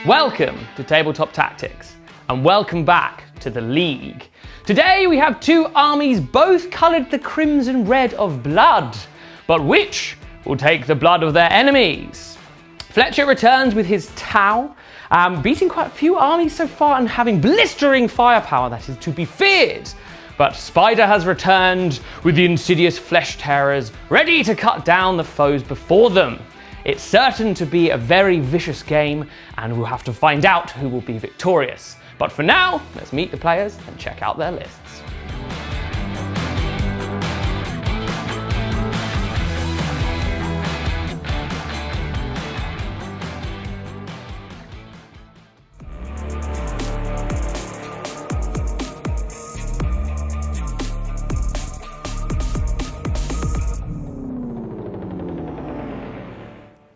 Welcome to Tabletop Tactics, and welcome back to the League. Today we have two armies both coloured the crimson red of blood, but which will take the blood of their enemies? Fletcher returns with his Tau, beating quite a few armies so far and having blistering firepower that is to be feared. But Spider has returned with the insidious flesh terrors, ready to cut down the foes before them. It's certain to be a very vicious game, and we'll have to find out who will be victorious. But for now, let's meet the players and check out their lists.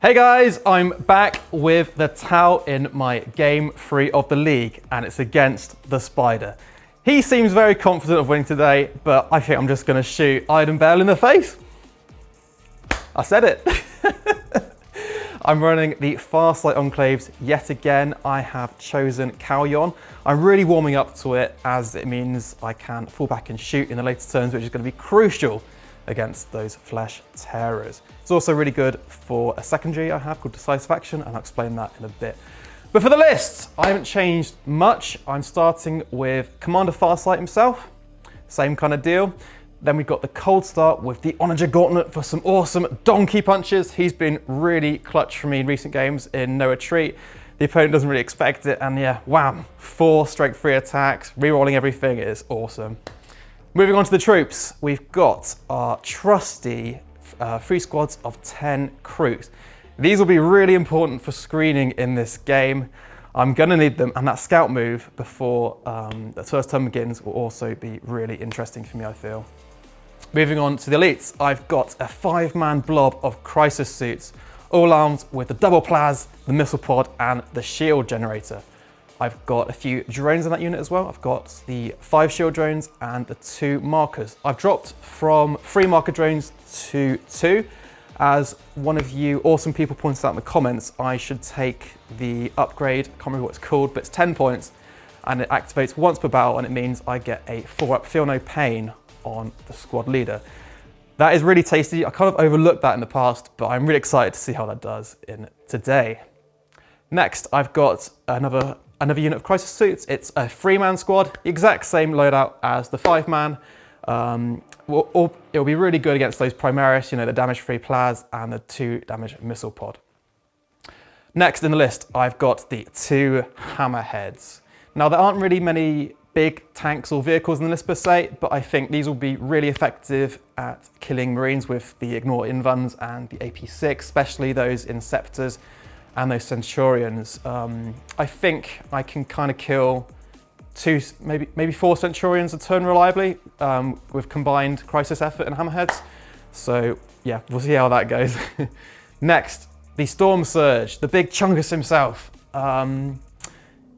Hey guys, I'm back with the Tau in my game 3 of the League, and it's against the Spider. He seems very confident of winning today, but I think I'm just going to shoot Iridium in the face. I said it. I'm running the Farsight Enclaves yet again. I have chosen Calyon. I'm really warming up to it, as it means I can fall back and shoot in the later turns, which is going to be crucial against those flesh terrors. It's also really good for a secondary I have called Decisive Action, and I'll explain that in a bit. But for the list, I haven't changed much. I'm starting with Commander Farsight himself, same kind of deal. Then we've got the Coldstar with the Onager Gauntlet for some awesome donkey punches. He's been really clutch for me in recent games in No Retreat. The opponent doesn't really expect it, and yeah, wham, 4 strength 3 attacks, re-rolling everything is awesome. Moving on to the troops, we've got our trusty 3 squads of 10 Kroot. These will be really important for screening in this game. I'm going to need them, and that scout move before the first turn begins will also be really interesting for me, I feel. Moving on to the elites, I've got a 5-man blob of Crisis Suits, all armed with the double plas, the missile pod, and the shield generator. I've got a few drones in that unit as well. I've got the 5 shield drones and the 2 markers. I've dropped from 3 marker drones to 2. As one of you awesome people pointed out in the comments, I should take the upgrade, I can't remember what it's called, but it's 10 points, and it activates once per battle, and it means I get a 4-up Feel No Pain on the squad leader. That is really tasty. I kind of overlooked that in the past, but I'm really excited to see how that does in today. Next, I've got another unit of Crisis Suits. It's a 3-man squad, the exact same loadout as the 5-man. It'll be really good against those Primaris, you know, the damage-free plas and the 2 damage missile pod. Next in the list, I've got the 2 Hammerheads. Now, there aren't really many big tanks or vehicles in the list per se, but I think these will be really effective at killing Marines with the Ignore Invuns and the AP10, especially those in Scepters and those Centurions. I think I can kind of kill 2, maybe 4 Centurions a turn reliably with combined Crisis effort and Hammerheads. So yeah, we'll see how that goes. Next, the Storm Surge, the big Chungus himself.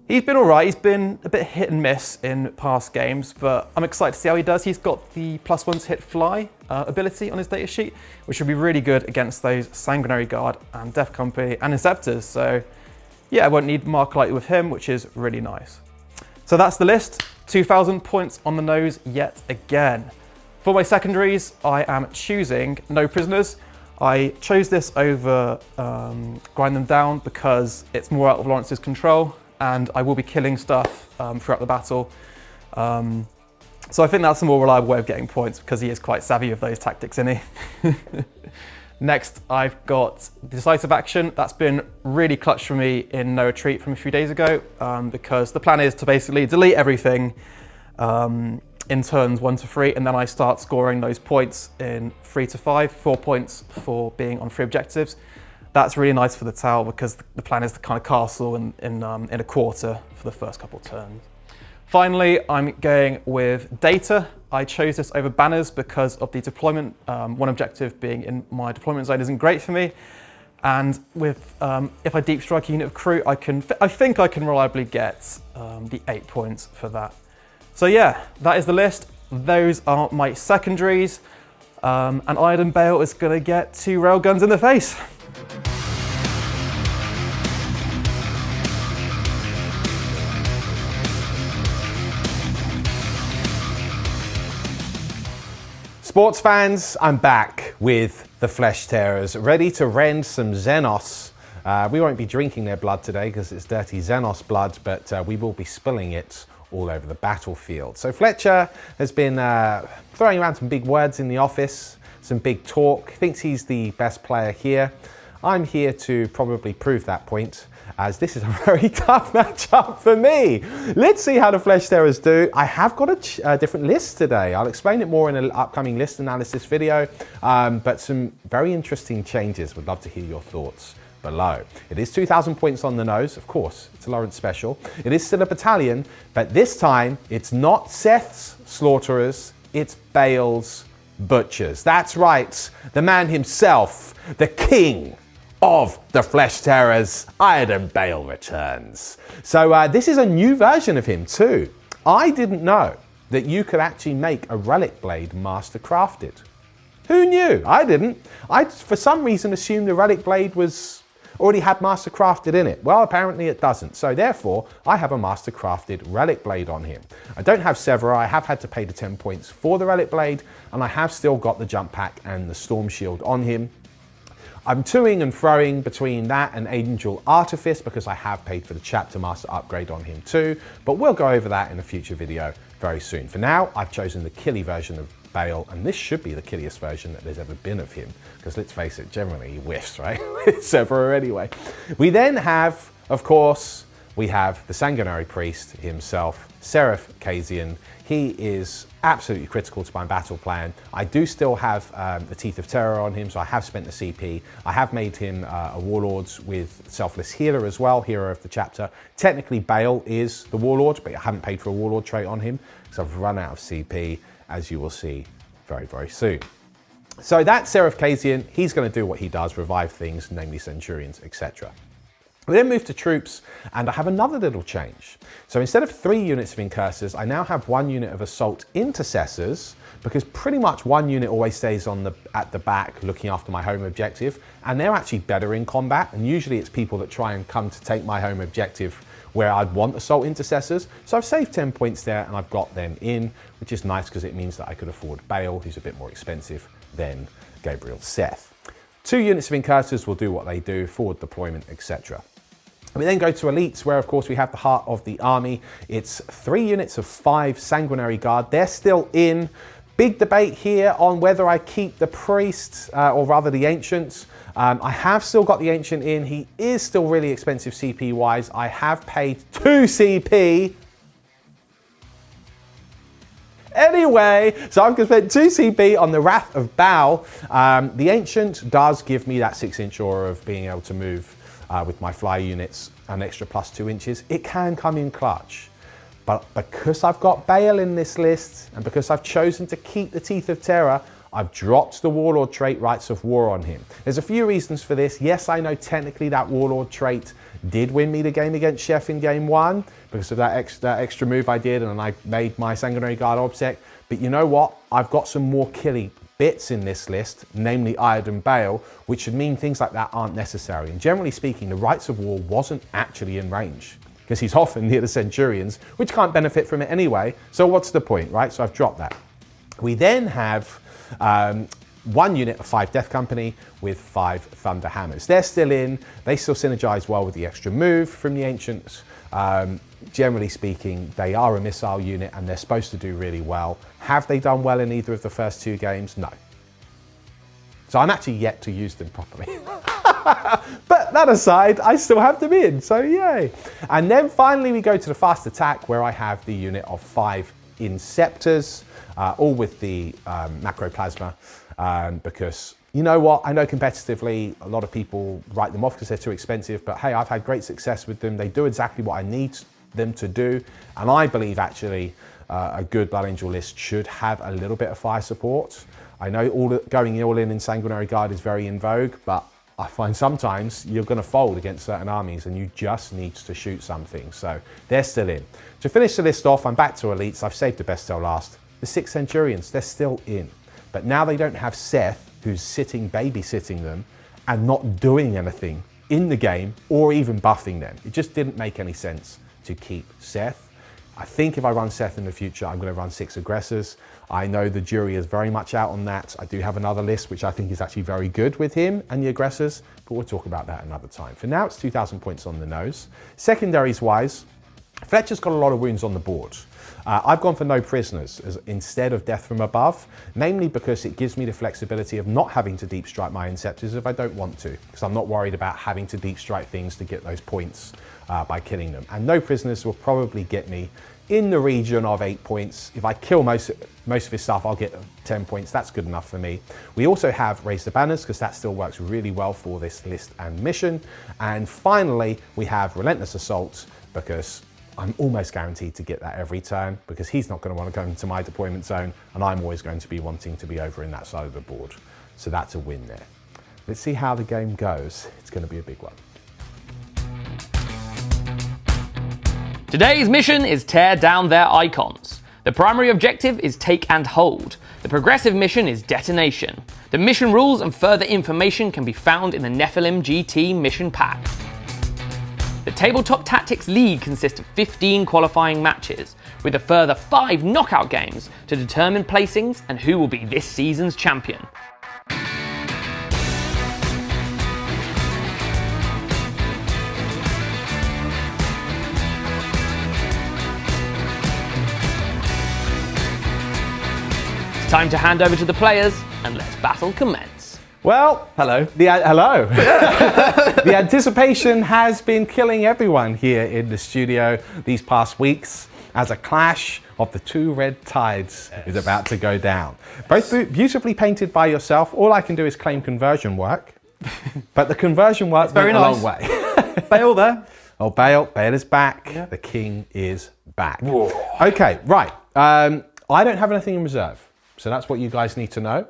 He's been all right. He's been a bit hit and miss in past games, but I'm excited to see how he does. He's got the +1 to hit fly ability on his data sheet, which will be really good against those Sanguinary Guard and Death Company and Inceptors. So yeah, I won't need Mark Light with him, which is really nice. So that's the list. 2,000 points on the nose yet again. For my secondaries, I am choosing No Prisoners. I chose this over Grind Them Down because it's more out of Lawrence's control, and I will be killing stuff throughout the battle. So I think that's a more reliable way of getting points because he is quite savvy with those tactics, isn't he? Next, I've got Decisive Action. That's been really clutch for me in No Retreat from a few days ago because the plan is to basically delete everything in turns 1 to 3, and then I start scoring those points in 3 to 5, 4 points for being on 3 objectives. That's really nice for the Tau because the plan is to kind of castle in a quarter for the first couple of turns. Finally, I'm going with Data. I chose this over Banners because of the deployment. One objective being in my deployment zone isn't great for me. And with if I deep strike a unit of Kroot, I think I can reliably get the 8 points for that. So yeah, that is the list. Those are my secondaries. And Iridium is going to get 2 railguns in the face. Sports fans, I'm back with the Flesh Tearers, ready to rend some Xenos. We won't be drinking their blood today because it's dirty Xenos blood, but we will be spilling it all over the battlefield. So Fletcher has been throwing around some big words in the office, some big talk, thinks he's the best player here. I'm here to probably prove that point, as this is a very tough matchup for me. Let's see how the Flesh Tearers do. I have got a different list today. I'll explain it more in an upcoming list analysis video, but some very interesting changes. Would love to hear your thoughts below. It is 2,000 points on the nose, of course, it's a Lawrence special. It is still a battalion, but this time it's not Seth's Slaughterers, it's Bale's Butchers. That's right, the man himself, the king of the Flesh Tearers, Iridium Bale returns. So this is a new version of him too. I didn't know that you could actually make a Relic blade master crafted. Who knew? I didn't. I, for some reason, assumed the Relic blade was already had master crafted in it. Well, apparently it doesn't. So therefore, I have a master crafted Relic blade on him. I don't have Shas'vre. I have had to pay the 10 points for the Relic blade, and I have still got the jump pack and the storm shield on him. I'm toing and throwing between that and Angel Artifice because I have paid for the Chapter Master upgrade on him too, but we'll go over that in a future video very soon. For now, I've chosen the killy version of Bale, and this should be the killiest version that there's ever been of him, because let's face it, generally he whiffs, right? It's Shas'vre anyway. We then have, of course, we have the Sanguinary Priest himself, Seraph Kazian. He is absolutely critical to my battle plan. I do still have the Teeth of Terror on him, so I have spent the CP. I have made him a Warlord with Selfless Healer as well, Hero of the Chapter. Technically, Bale is the Warlord, but I haven't paid for a Warlord trait on him because I've run out of CP, as you will see very, very soon. So that's Seraph Kazian. He's going to do what he does, revive things, namely Centurions, etc. We then move to troops, and I have another little change. So instead of 3 units of Incursors, I now have 1 unit of Assault Intercessors, because pretty much 1 unit always stays at the back looking after my home objective, and they're actually better in combat, and usually it's people that try and come to take my home objective where I'd want Assault Intercessors. So I've saved 10 points there, and I've got them in, which is nice because it means that I could afford Bale, who's a bit more expensive than Gabriel Seth. 2 units of Incursors will do what they do, forward deployment, etc. We then go to elites, where of course we have the heart of the army. It's 3 units of 5 Sanguinary Guard. They're still in. Big debate here on whether I keep the priest, or rather the ancient. I have still got the ancient in. He is still really expensive CP wise. I have paid 2 CP. Anyway, so I've spent 2 CP on the Wrath of Baal. The ancient does give me that 6-inch aura of being able to move with my fly units an extra plus 2 inches. It can come in clutch, but because I've got Bale in this list and because I've chosen to keep the Teeth of Terror, I've dropped the Warlord trait Rights of War on him. There's a few reasons for this. Yes, I know technically that Warlord trait did win me the game against Chef in game 1 because of that extra move I did, and I made my Sanguinary Guard Obsec. But you know what? I've got some more killy bits in this list, namely Iridium Bale, which should mean things like that aren't necessary. And generally speaking, the Rights of War wasn't actually in range because he's often near the Centurions, which can't benefit from it anyway. So what's the point, right? So I've dropped that. We then have 1 unit of 5 Death Company with 5 Thunder Hammers. They're still in. They still synergize well with the extra move from the Ancients. Generally speaking, they are a missile unit and they're supposed to do really well. Have they done well in either of the first 2 games? No. So I'm actually yet to use them properly. But that aside, I still have them in, so yay. And then finally we go to the fast attack, where I have the unit of 5 Inceptors, all with the Macroplasma, because you know what, I know competitively a lot of people write them off because they're too expensive, but hey, I've had great success with them. They do exactly what I need them to do, and I believe actually a good Blood Angel list should have a little bit of fire support. I know going all in Sanguinary Guard is very in vogue, but I find sometimes you're going to fold against certain armies and you just need to shoot something. So they're still in. To finish the list off, I'm back to elites. I've saved the best till last. The 6 Centurions, they're still in. But now they don't have Seth, who's babysitting them and not doing anything in the game or even buffing them. It just didn't make any sense to keep Seth. I think if I run Sept in the future, I'm going to run 6 aggressors. I know the jury is very much out on that. I do have another list, which I think is actually very good with him and the aggressors, but we'll talk about that another time. For now, it's 2,000 points on the nose. Secondaries wise, Fletcher's got a lot of wounds on the board. I've gone for no prisoners instead of death from above, namely because it gives me the flexibility of not having to deep strike my Inceptors if I don't want to, because I'm not worried about having to deep strike things to get those points by killing them. And no prisoners will probably get me in the region of 8 points. If I kill most of his stuff, I'll get 10 points. That's good enough for me. We also have Raise the Banners, because that still works really well for this list and mission. And finally, we have Relentless Assault, because I'm almost guaranteed to get that every turn, because he's not going to want to go into my deployment zone, and I'm always going to be wanting to be over in that side of the board. So that's a win there. Let's see how the game goes. It's going to be a big one. Today's mission is tear down their icons. The primary objective is take and hold. The progressive mission is detonation. The mission rules and further information can be found in the Nephilim GT mission pack. The Tabletop Tactics League consists of 15 qualifying matches, with a further 5 knockout games to determine placings and who will be this season's champion. It's time to hand over to the players and let battle commence. Well, Hello. Hello. The anticipation has been killing everyone here in the studio these past weeks as a clash of the two red tides is about to go down. Both beautifully painted by yourself. All I can do is claim conversion work, but the conversion work went a long way. Bale there. Oh, Bale is back. Yeah. The king is back. Whoa. Okay, right. I don't have anything in reserve, so that's what you guys need to know.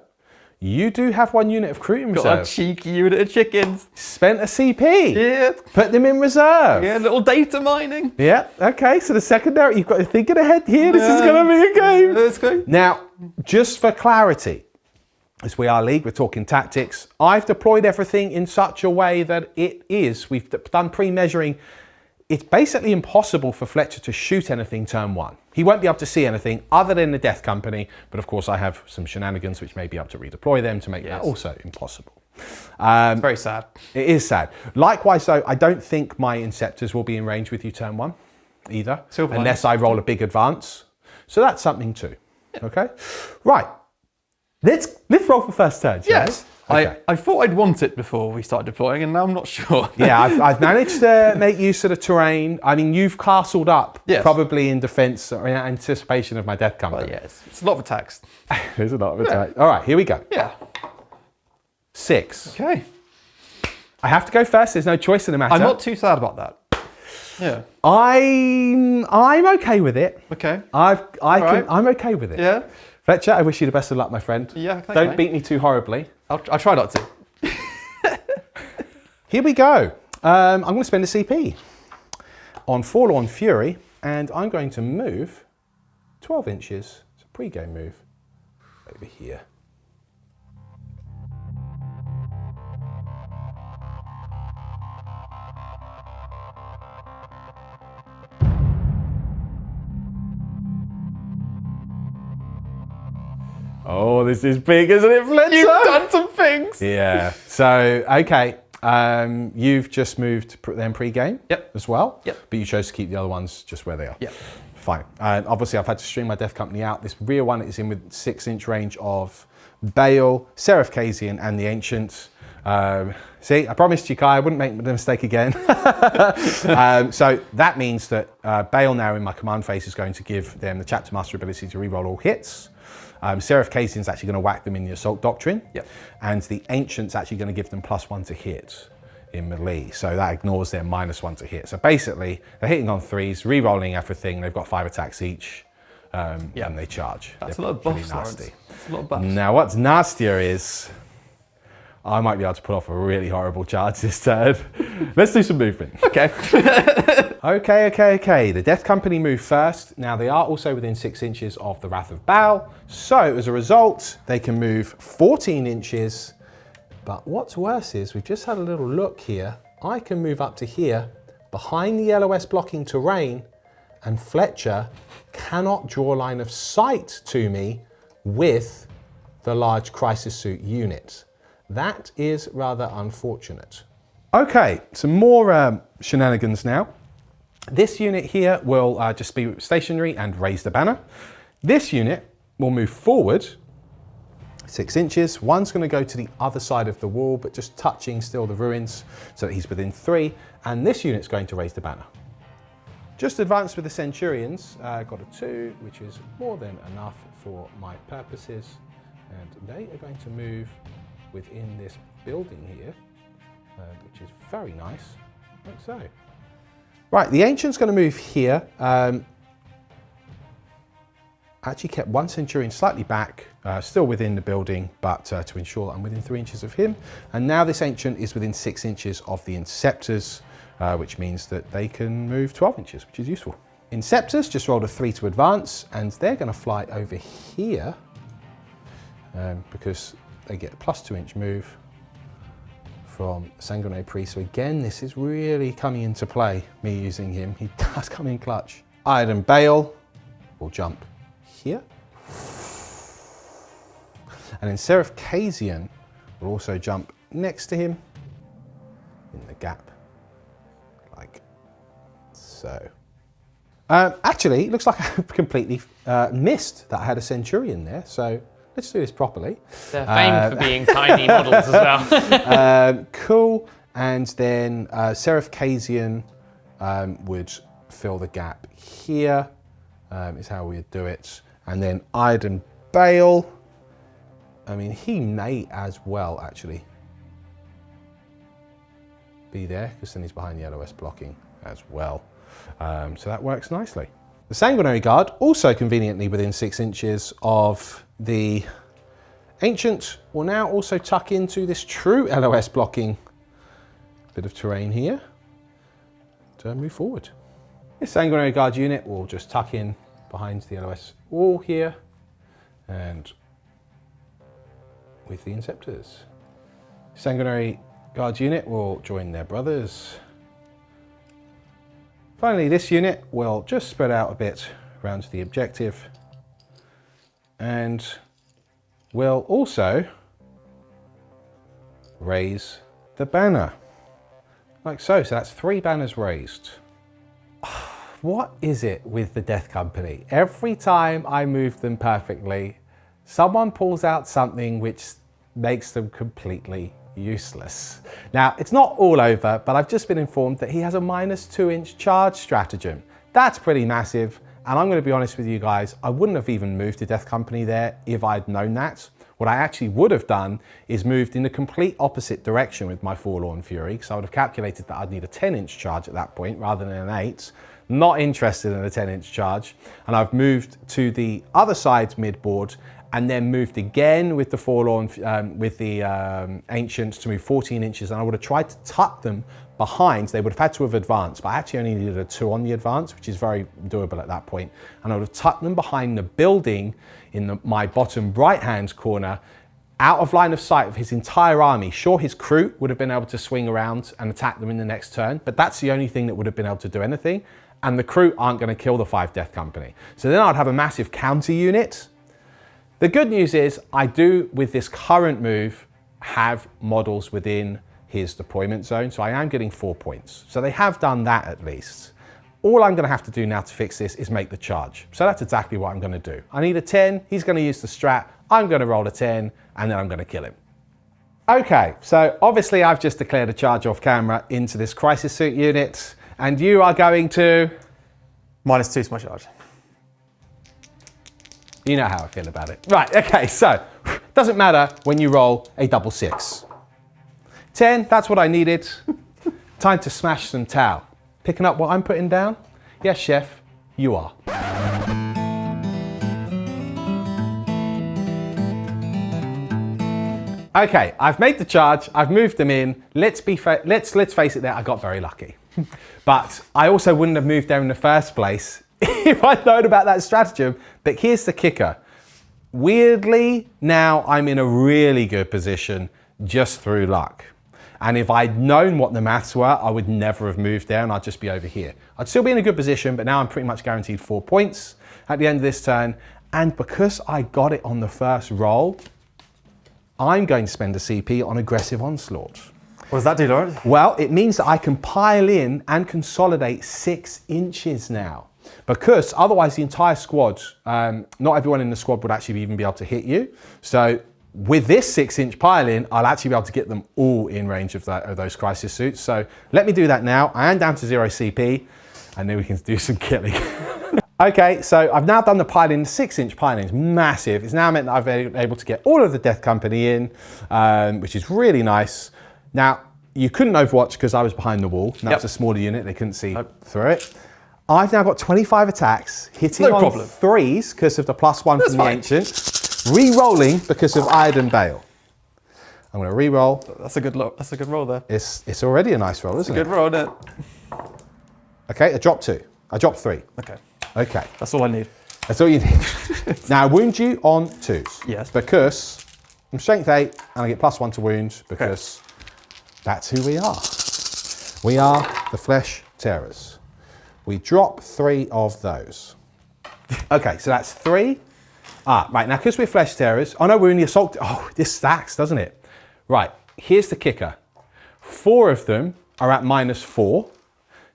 You do have 1 unit of Kroot in reserve. Got a cheeky unit of chickens. Spent a CP. Yeah. Put them in reserve. Yeah, little data mining. Yeah, okay, so the secondary, you've got to think ahead here. This is going to be a game. Let's go. Now, just for clarity, as we are league, we're talking tactics. I've deployed everything in such a way that we've done pre-measuring. It's basically impossible for Fletcher to shoot anything turn 1. He won't be able to see anything other than the Death Company, but of course I have some shenanigans which may be able to redeploy them to make that also impossible. It's very sad. It is sad. Likewise though, I don't think my Inceptors will be in range with you turn 1 either, unless I roll a big advance. So that's something too. Yeah. Okay, right. Let's roll for first turn. Yes. Okay. I thought I'd want it before we started deploying, and now I'm not sure. Yeah, I've managed to make use of the terrain. I mean, you've castled up, probably in defence or in anticipation of my Death Company. Well, yes, it's a lot of attacks. There's a lot of attacks. All right, here we go. Yeah. 6. Okay. I have to go first. There's no choice in the matter. I'm not too sad about that. Yeah. I'm okay with it. Okay. I'm okay with it. Yeah. Fletcher, I wish you the best of luck, my friend. Yeah, thanks, Don't mate. beat me too horribly. I'll try not to. Here we go. I'm going to spend a CP on Forlorn Fury, and I'm going to move 12 inches. It's a pre-game move over here. Oh, this is big, isn't it, Fletcher? You've done some things. Yeah. So, okay. You've just moved them pre-game as well. Yep. But you chose to keep the other ones just where they are. Yep. Fine. Obviously, I've had to string my Death Company out. This rear one is in with 6-inch range of Bale, Seraph Kazian, and the Ancient. See, I promised you, Kai, I wouldn't make the mistake again. So that means that Bale now in my command phase is going to give them the Chapter Master ability to reroll all hits. Seraph Kazian's actually going to whack them in the Assault Doctrine. Yep. And the Ancient's actually going to give them +1 to hit in melee. So that ignores their -1 to hit. So basically, they're hitting on 3s, re-rolling everything. They've got 5 attacks each, and they charge. That's a lot of buffs, nasty. That's a lot of buffs. Now, what's nastier is I might be able to pull off a really horrible charge this turn. Let's do some movement. Okay. Okay. The Death Company move first. Now, they are also within 6 inches of the Wrath of Baal. So, as a result, they can move 14 inches. But what's worse is, we've just had a little look here. I can move up to here, behind the LOS blocking terrain, and Fletcher cannot draw line of sight to me with the large Crisis Suit unit. That is rather unfortunate. Okay, some more shenanigans now. This unit here will just be stationary and raise the banner. This unit will move forward 6 inches. One's going to go to the other side of the wall, but just touching still the ruins so that he's within 3. And this unit's going to raise the banner. Just advanced with the Centurions, got a 2, which is more than enough for my purposes. And they are going to move within this building here, which is very nice, like so. Right, the Ancient's going to move here. Actually kept one Centurion slightly back, still within the building, but to ensure that I'm within 3 inches of him. And now this Ancient is within 6 inches of the Inceptors, which means that they can move 12 inches, which is useful. Inceptors just rolled a 3 to advance, and they're going to fly over here because they get a +2 inch move from Sanguinary Priest. So again, this is really coming into play, me using him. He does come in clutch. Iridium Bale will jump here. And then Seraph Kasian will also jump next to him in the gap, like so. Actually, it looks like I completely missed that I had a Centurion there, so let's do this properly. They're famed for being tiny models as well. Cool. And then Seraph Kasian would fill the gap here, is how we would do it. And then Iden Bale, I mean, he may as well actually be there, because then he's behind the LOS blocking as well. So that works nicely. The Sanguinary Guard, also conveniently within 6 inches of the Ancient, will now also tuck into this true LOS blocking bit of terrain here to move forward. This Sanguinary Guard unit will just tuck in behind the LOS wall here and with the Inceptors. Sanguinary Guard unit will join their brothers. Finally, this unit will just spread out a bit around to the objective and will also raise the banner, like so. So that's 3 banners raised. What is it with the Death Company? Every time I move them perfectly, someone pulls out something which makes them completely useless. Now, it's not all over, but I've just been informed that he has a -2 inch charge stratagem. That's pretty massive, and I'm going to be honest with you guys, I wouldn't have even moved the Death Company there if I'd known that. What I actually would have done is moved in the complete opposite direction with my Forlorn Fury, because I would have calculated that I'd need a 10 inch charge at that point rather than an 8. Not interested in a 10 inch charge, and I've moved to the other side mid-board and then moved again with the Forlorn, with the Ancients to move 14 inches, and I would have tried to tuck them behind. They would have had to have advanced, but I actually only needed a 2 on the advance, which is very doable at that point. And I would have tucked them behind the building in my bottom right-hand corner, out of line of sight of his entire army. Sure, his Kroot would have been able to swing around and attack them in the next turn, but that's the only thing that would have been able to do anything. And the Kroot aren't going to kill the 5 Death Company. So then I'd have a massive counter unit. The good news is I do, with this current move, have models within his deployment zone. So I am getting 4 points. So they have done that at least. All I'm going to have to do now to fix this is make the charge. So that's exactly what I'm going to do. I need a 10. He's going to use the strat. I'm going to roll a 10, and then I'm going to kill him. Okay, so obviously I've just declared a charge off camera into this Crisis Suit unit, and you are going to... -2 to my charge. You know how I feel about it. Right, okay, so doesn't matter when you roll a double 6. 10, that's what I needed. Time to smash some Tau. Picking up what I'm putting down? Yes, chef, you are. Okay, I've made the charge, I've moved them in. Let's face it there, I got very lucky. But I also wouldn't have moved there in the first place if I'd known about that stratagem. But here's the kicker. Weirdly, now I'm in a really good position just through luck. And if I'd known what the maths were, I would never have moved there and I'd just be over here. I'd still be in a good position, but now I'm pretty much guaranteed 4 points at the end of this turn. And because I got it on the first roll, I'm going to spend a CP on aggressive onslaught. What does that do, Lord? Well, it means that I can pile in and consolidate 6 inches now. Because otherwise the entire squad, not everyone in the squad would actually even be able to hit you. So with this 6-inch pile in, I'll actually be able to get them all in range of those crisis suits. So let me do that now. I am down to 0 CP, and then we can do some killing. Okay, so I've now done the pile-in. The 6-inch pile-in is massive. It's now meant that I've been able to get all of the Death Company in, which is really nice. Now, you couldn't overwatch because I was behind the wall. That's a smaller unit, they couldn't see through it. I've now got 25 attacks, hitting on 3s because of the +1 from the Ancient, re-rolling because of Iridium Bale. I'm going to re-roll. That's a good roll there. It's already a nice roll, isn't it? It's a good roll, isn't it? Okay, I dropped 2. I dropped 3. Okay. Okay. That's all I need. That's all you need. Now, I wound you on 2s. Yes. Because I'm strength 8 and I get +1 to wound because that's who we are. We are the Flesh Tearers. We drop 3 of those. Okay, so that's 3. Right, now because we're Flesh Tearers, oh no, we're in the Assault. Oh, this stacks, doesn't it? Right, here's the kicker. 4 of them are at -4.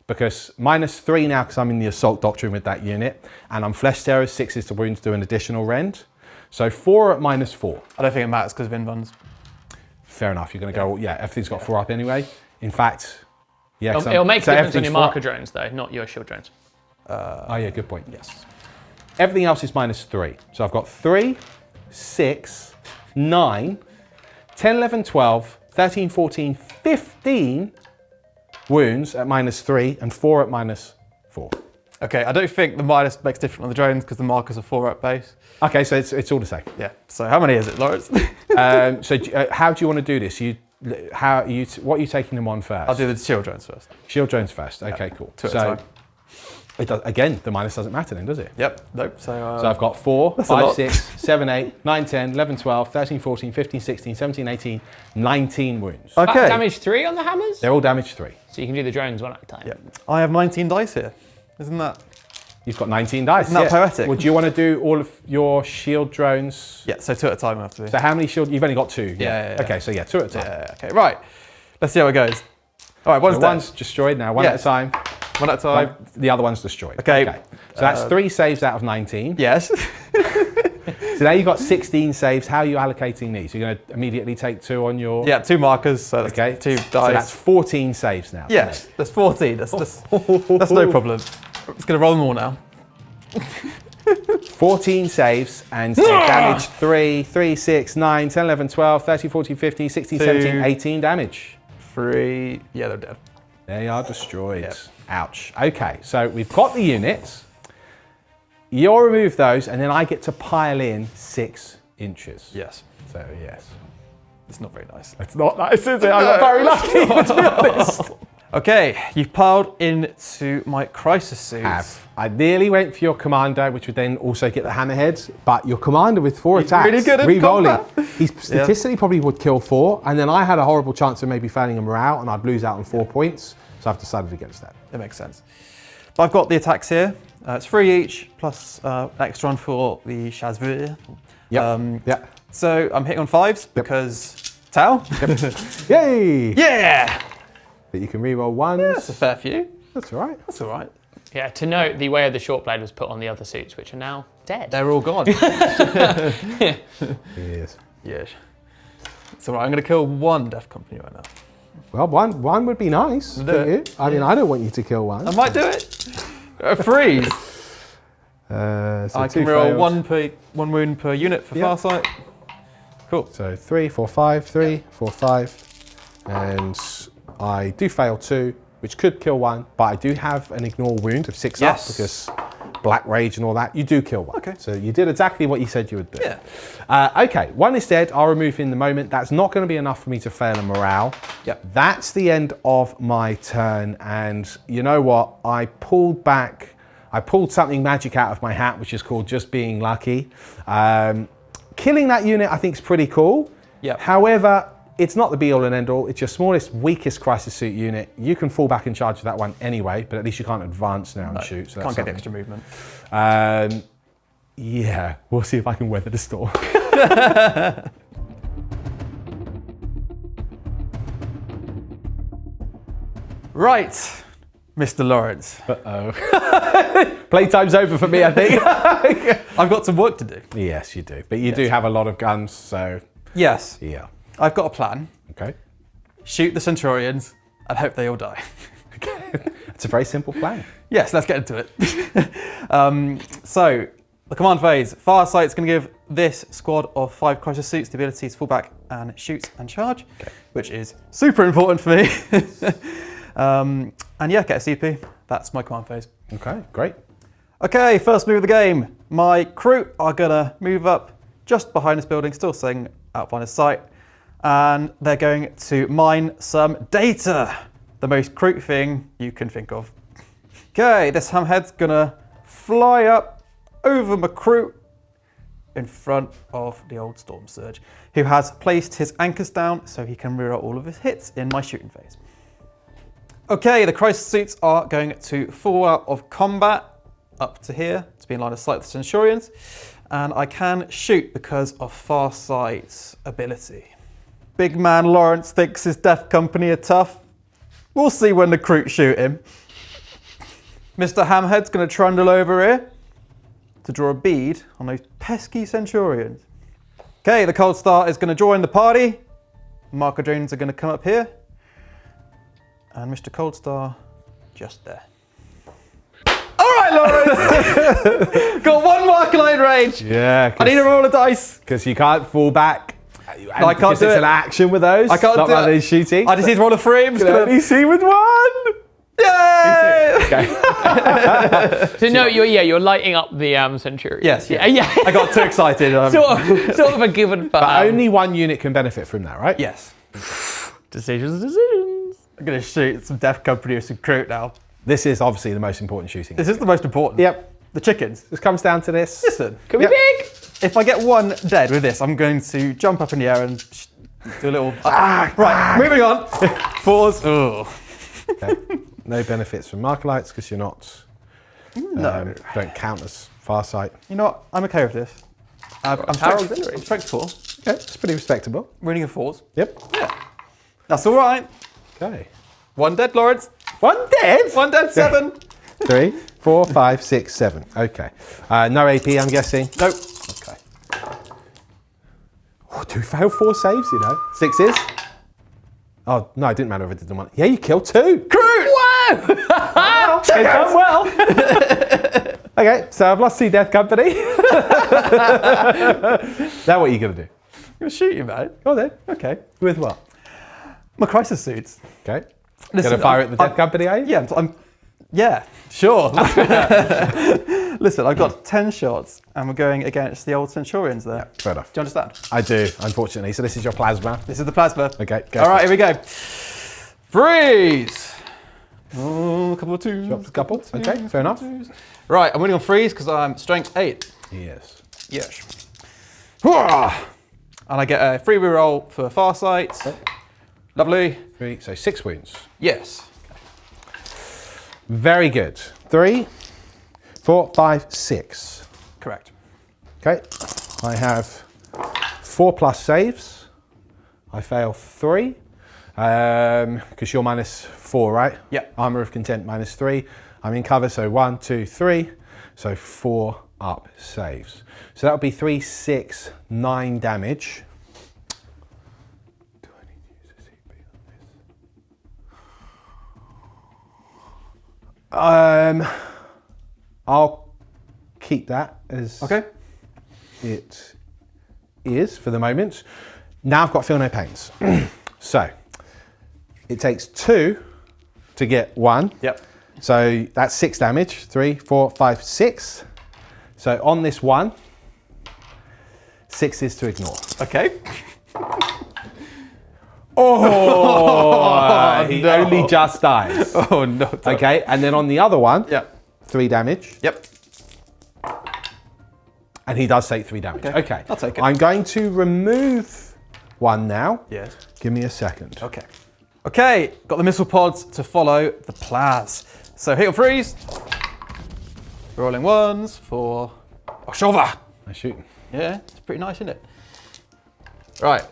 Because -3 now because I'm in the Assault Doctrine with that unit, and I'm Flesh Tearer, 6 is to wound to do an additional rend. So 4 at -4. I don't think it matters because of invuns. Fair enough, you're going to go, everything's got 4 up anyway. In fact, it'll make a difference on your marker drones though, not your shield drones. Oh yeah, good point, yes. Everything else is -3. So I've got 3, 6, 9, 10, 11, 12, 13, 14, 15 wounds at -3 and 4 at -4. Okay, I don't think the minus makes different on the drones because the markers are 4 at base. Okay, so it's all the same. Yeah. So how many is it, Lawrence? So how do you want to do this? What are you taking them on first? I'll do the shield drones first. Shield drones first. Okay, cool. 2 at a time. It does, again, the minus doesn't matter then, does it? Yep. Nope. So I've got 4, 5, 6, 7, 8, 9, 10, 11, 12, 13, 14, 15, 16, 17, 18, 19 wounds. Okay. Damage 3 on the hammers? They're all damage 3. So you can do the drones 1 at a time. Yep. I have 19 dice here. Isn't that? You've got 19 dice. Isn't that poetic? Well, do you want to do all of your shield drones? Yeah, so 2 at a time we have to do. So how many shield? You've only got 2. Yeah. Okay, so 2 at a time. Yeah, okay, right. Let's see how it goes. All right, one's destroyed now, 1 at a time. 1 at a time. The other one's destroyed. Okay. So that's 3 saves out of 19. Yes. So now you've got 16 saves. How are you allocating these? You're going to immediately take 2 on your... Yeah, 2 markers, so that's 2 dice. So that's 14 saves now. Yes, that's 14. That's no problem. I'm just going to roll them all now. 14 saves and damage 3, 6, 9, 10, 11, 12, 13, 14, 15, 16, 17, 18 damage. 3, yeah, they're dead. They are destroyed. Yep. Ouch. Okay, so we've got the units. You'll remove those and then I get to pile in 6 inches. Yes. So yes. It's not very nice. It's not nice, is it? I got very lucky, to be honest. Okay, you've piled into my crisis suits. I nearly went for your commander, which would then also get the hammerheads, but your commander with 4 attacks, really good at re-rolling, combat. he statistically probably would kill 4, and then I had a horrible chance of maybe failing a morale, and I'd lose out on 4 points, so I've decided against that. That makes sense. But I've got the attacks here. It's 3 each, plus extra one for the Shas'vre. Yeah. So I'm hitting on 5s because Tau. Yay! Yeah! But you can re-roll 1s. Yeah, that's a fair few. That's all right. That's all right. Yeah, to note, the way of the short blade was put on the other suits, which are now dead. They're all gone. Yes. Yes. It's all right. I'm going to kill 1 Death Company right now. Well, one would be nice for you. I mean, I don't want you to kill 1. I might do it. 3s. So I 2 can roll failed. 1 wound per unit for Farsight. Cool. So 3, 4, 5, 3, 4, 5. And I do fail 2, which could kill 1, but I do have an ignore wound of 6 up because Black Rage and all that. You do kill 1. Okay. So you did exactly what you said you would do. Yeah. Okay, 1 is dead. I'll remove in the moment. That's not going to be enough for me to fail a morale. Yep. That's the end of my turn. And you know what? I pulled back. I pulled something magic out of my hat, which is called just being lucky. Killing that unit, I think, is pretty cool. Yep. However, It's not the be all and end all. It's your smallest, weakest crisis suit unit. You can fall back and charge with that one anyway, but at least you can't advance now and shoot. So can't get the extra movement. Yeah, we'll see if I can weather the storm. Right, Mr. Lawrence. Uh-oh. Playtime's over for me, I think. I've got some work to do. Yes, you do. But you do have a lot of guns, so Yes. yeah. I've got a plan. Okay. Shoot the Centurions and hope they all die. It's a very simple plan. Yes, let's get into it. So, the command phase. Farsight's going to give this squad of 5 crisis suits the ability to fall back and shoot and charge, which is super important for me. And yeah, get a CP. That's my command phase. Okay, great. Okay, first move of the game. My Kroot are going to move up just behind this building, still staying out of line of sight. And they're going to mine some data. The most Kroot thing you can think of. Okay, this hammerhead's gonna fly up over my Kroot in front of the old Storm Surge, who has placed his anchors down so he can reroll all of his hits in my shooting phase. Okay, the crisis suits are going to fall out of combat up to here to be in line of sight with the Centurions, and I can shoot because of Farsight's ability. Big man Lawrence thinks his death company are tough. We'll see when the Kroot shoot him. Mr. Hammerhead's going to trundle over here to draw a bead on those pesky Centurions. Okay, the Coldstar is going to join the party. Marker drones are going to come up here. And Mr. Coldstar just there. All right, Lawrence! Got 1 marker line range. Yeah. I need to roll a dice. Because you can't fall back. No, I can't do it's it. an action with those. I can't not do like it. these shooting. I just need to roll a 3. I'm just Can gonna... only see with 1. Yay! Okay. So no, you're lighting up the Centurion. Yes, yeah. I got too excited. Sort of a given for But only 1 unit can benefit from that, right? Yes. decisions. I'm going to shoot some death company with some Kroot now. This is obviously the most important shooting. This is the most important. Yep. The chickens. This comes down to this. Listen. Could be big. If I get 1 dead with this, I'm going to jump up in the air and do a little... right, moving on. 4s. Oh. Okay. No benefits from marker lights because you're not... No. Don't count as Farsight. You know what? I'm okay with this. I'm strength 4. Okay, it's pretty respectable. Winning of 4s. Yep. Yeah. That's all right. Okay. 1 dead, Lawrence. 1 dead? 1 dead, 7. 3, 4, 5, 6, 7. Okay. No AP, I'm guessing. Nope. Okay. Oh, 2 failed 4 saves, you know. 6s. Oh, no, it didn't matter if I did the 1. Yeah, you killed 2. Kroot! Wow! Okay, done well. Okay, so I've lost 2 death company. Now what are you going to do? I'm going to shoot you, mate. Go on then. Okay. With what? My crisis suits. Okay. Listen, Going to fire at the death company, are you? Yeah, yeah, sure. Listen, I've got 10 shots and we're going against the old Centurions there. Yeah, fair enough. Do you understand? I do, unfortunately. So this is your plasma. This is the plasma. Okay, go. All right, here we go. Freeze! Oh, a couple of 2s. Drops a couple. Okay, fair enough. 2s. Right, I'm winning on freeze because I'm strength 8. Yes. Yes. And I get a free reroll for Farsight. Okay. Lovely. 3, so 6 wounds. Yes. Very good. 3, 4, 5, 6. Correct. Okay. I have 4 plus saves. I fail 3. Because you're -4, right? Yeah. Armour of Content -3. I'm in cover, so 1, 2, 3. So 4 up saves. So that would be 3, 6, 9 damage. Do I need to use a CP on this? I'll keep that as it is for the moment. Now I've got feel no pains. So it takes 2 to get 1. Yep. So that's 6 damage. 3, 4, 5, 6. So on this 1, 6 is to ignore. Okay. Oh, he only just dies. Oh no. Okay, and then on the other one, Yep. 3 damage. Yep. And he does take 3 damage. Okay. I'll take it. I'm going to remove 1 now. Yes. Give me a second. Okay. Okay, got the missile pods to follow the plas. So hit or freeze. Rolling ones for Shas'vre. Nice shooting. Yeah, it's pretty nice, isn't it? Right,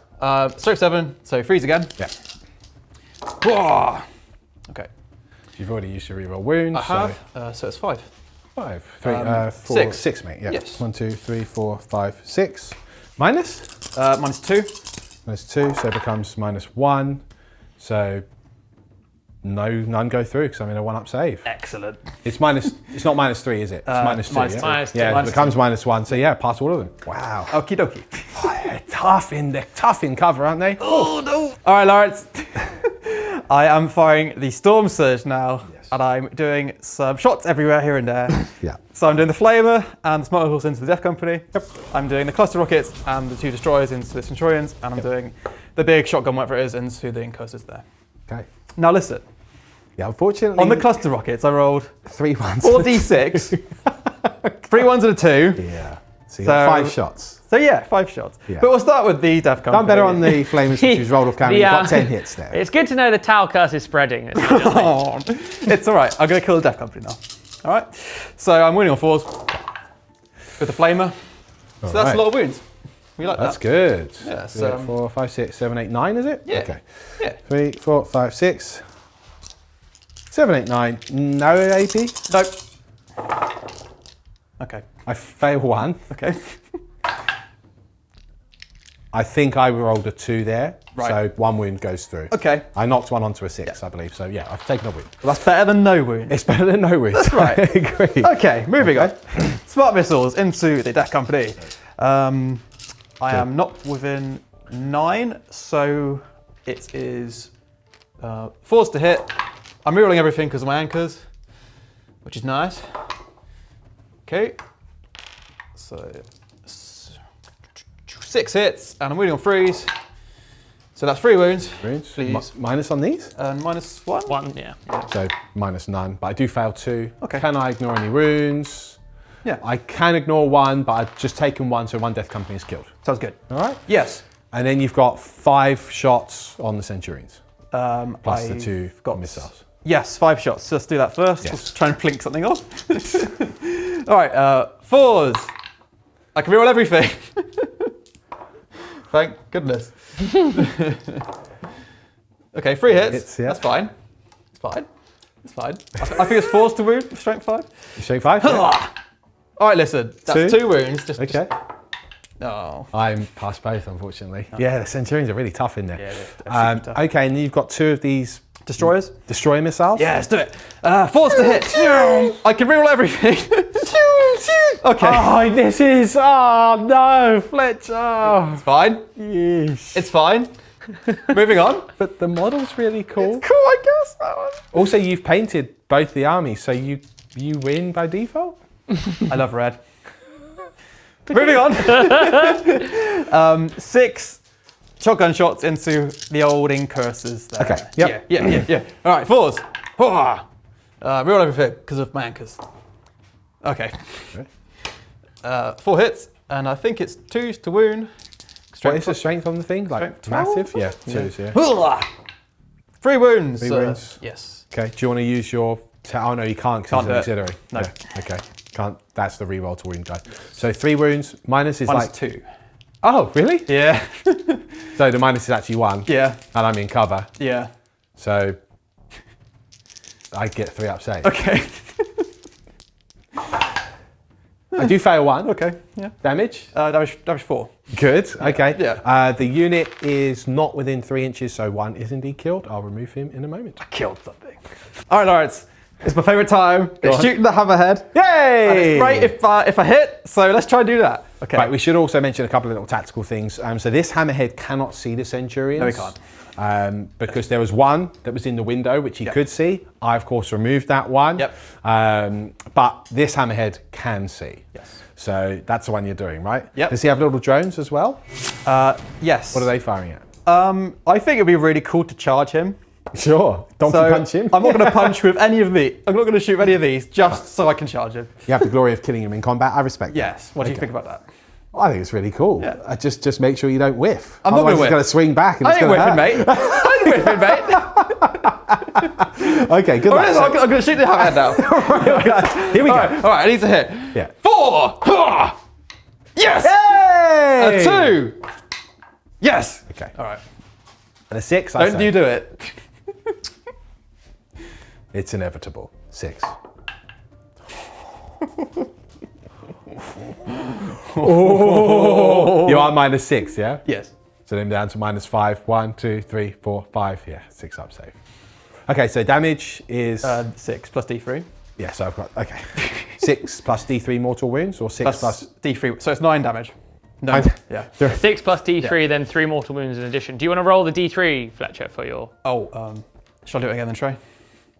stroke 7, so freeze again. Yeah. Whoa. Okay. You've already used your reroll wounds. I have, so it's 5. 5, 3, 4, 6. 6, mate. Yeah. Yes. 1, 2, 3, 4, 5, 6. Minus? Minus 2. Minus 2, so it becomes -1. So none go through because I'm in a 1-up save. Excellent. It's not -3, is it? It's -2. minus Yeah, two. Minus two. yeah, Minus it becomes -1. So yeah, pass all of them. Wow. Okie dokie. They're tough in cover, aren't they? Oh no! All right, Lawrence. I am firing the Storm Surge now, and I'm doing some shots everywhere here and there. Yeah. So I'm doing the Flamer and the Smart Missiles into the Death Company. Yep. I'm doing the Cluster Rockets and the 2 Destroyers into the Centurions, and I'm doing the big shotgun, whatever it is, into the Incursors there. Okay. Now listen, Yeah, unfortunately. on the Cluster Rockets, I rolled 3 ones. 4d6, 3 ones and a 2. Yeah. So you got So- 5 shots. So yeah, 5 shots. Yeah. But we'll start with the Death Company. Done better on the Flamers since you've rolled off camera. You've got 10 hits there. It's good to know the Tau curse is spreading. Oh, it's all right. I'm going to kill the Death Company now. All right. So I'm winning on 4s with the Flamer. So that's right. a lot of wounds. We like That's that. good. Yeah, 3, so, 4, 5, 6, 7, 8, 9, is it? Yeah. Okay. Yeah. 3, 4, 5, 6, 7, 8, 9. No AP. Nope. Okay. I fail 1. Okay. I think I rolled a 2 there. Right. So 1 wound goes through. Okay. I knocked 1 onto a 6, I believe. So yeah, I've taken a wound. Well, that's better than no wounds. It's better than no wounds. That's right. I agree. Okay, moving on. Smart Missiles into the Death Company. I am not within 9, so it is 4s to hit. I'm rerolling everything because of my anchors, which is nice. Okay, so 6 hits, and I'm winning on 3s. So that's 3 wounds. Wounds. Please. Minus on these? And minus 1. 1, yeah. So minus none, but I do fail 2. Okay. Can I ignore any wounds? Yeah. I can ignore 1, but I've just taken 1, so 1 Death Company is killed. Sounds good. All right. Yes. And then you've got 5 shots on the Centurions, plus the I've 2 got missiles. Yes, 5 shots. So let's do that first. Yes. Let's try and plink something off. All right, 4s. I can reroll everything. Thank goodness. Okay, 3 hits. Hits, yeah. That's fine. It's fine. It's fine. I think it's 4s to wound with strength 5. Strength 5? Yeah. All right, listen. That's 2? 2 wounds. Okay. Oh. I'm past both, unfortunately. Yeah, the Centurions are really tough in there. Yeah, they're super tough. Okay, and then you've got 2 of these Destroyers? destroyer missiles. Yeah, let's do it. 4s to hit. I can reroll everything. Okay. Oh, this is. Oh, no, Fletcher. It's fine. Yes. It's fine. Moving on. But the model's really cool. Cool, I guess. That one. Also, you've painted both the armies, so you win by default? I love red. Moving on. 6 shotgun shots into the old Incursors there. Okay, yep. Yeah. All right, 4s. Reroll everything because of my anchors. Okay. 4 hits, and I think it's 2s to wound. What is the strength on the thing? Like Strength 12? massive? Yeah, 2s, yeah. 3 wounds. 3 wounds. Yes. Okay, do you want to use your... Oh, no, you can't because it's Can't an do it. auxiliary. No. Yeah, okay. Can't. That's the reroll to wound die. So 3 wounds, minus is Minus like... 2. Oh, really? Yeah. So the minus is actually 1. Yeah. And I'm in cover. Yeah. So I get 3 up save. Okay. I do fail 1. Okay. Yeah. Damage. Damage 4. Good. Okay. Yeah. The unit is not within 3 inches, so 1 is indeed killed. I'll remove him in a moment. Killed something. All right, Lawrence. It's my favourite time. It's on. shooting the hammerhead. Yay! And it's great if I hit. So let's try and do that. Okay. Right, we should also mention a couple of little tactical things. So this hammerhead cannot see the Centurions. No, he can't. Because there was one that was in the window, which he could see. I, of course, removed that one. Yep. But this hammerhead can see. Yes. So that's the one you're doing, right? Yep. Does he have little drones as well? Yes. What are they firing at? I think it'd be really cool to charge him. Sure. Donkey punch him. I'm not going to punch with any of these. I'm not going to shoot with any of these just so I can charge him. You have the glory of killing him in combat. I respect that. Yes. What do you think about that? I think it's really cool. Yeah. Just make sure you don't whiff. I'm not going to whiff. It's going to swing back. And I ain't whiffing, mate. I ain't whiffing, mate. Okay, good luck. I'm going to shoot the hammerhead now. Here we go. All right, I need to hit. Yeah. 4. Yes. Hey! A 2. Yes. Okay. All right. And a 6. Don't you do it. It's inevitable. 6. Oh. You are -6, yeah? Yes. So then down to -5. 1, 2, 3, 4, 5. Yeah, 6 up safe. Okay, so damage is 6 plus D3. yeah. So I've got 6 plus D3 mortal wounds, or 6 plus D3. So it's 9 damage. No. 9. Yeah. 6 plus D3, then 3 mortal wounds in addition. Do you want to roll the D3, Fletcher, for your... Oh, shall I do it again then, Trey?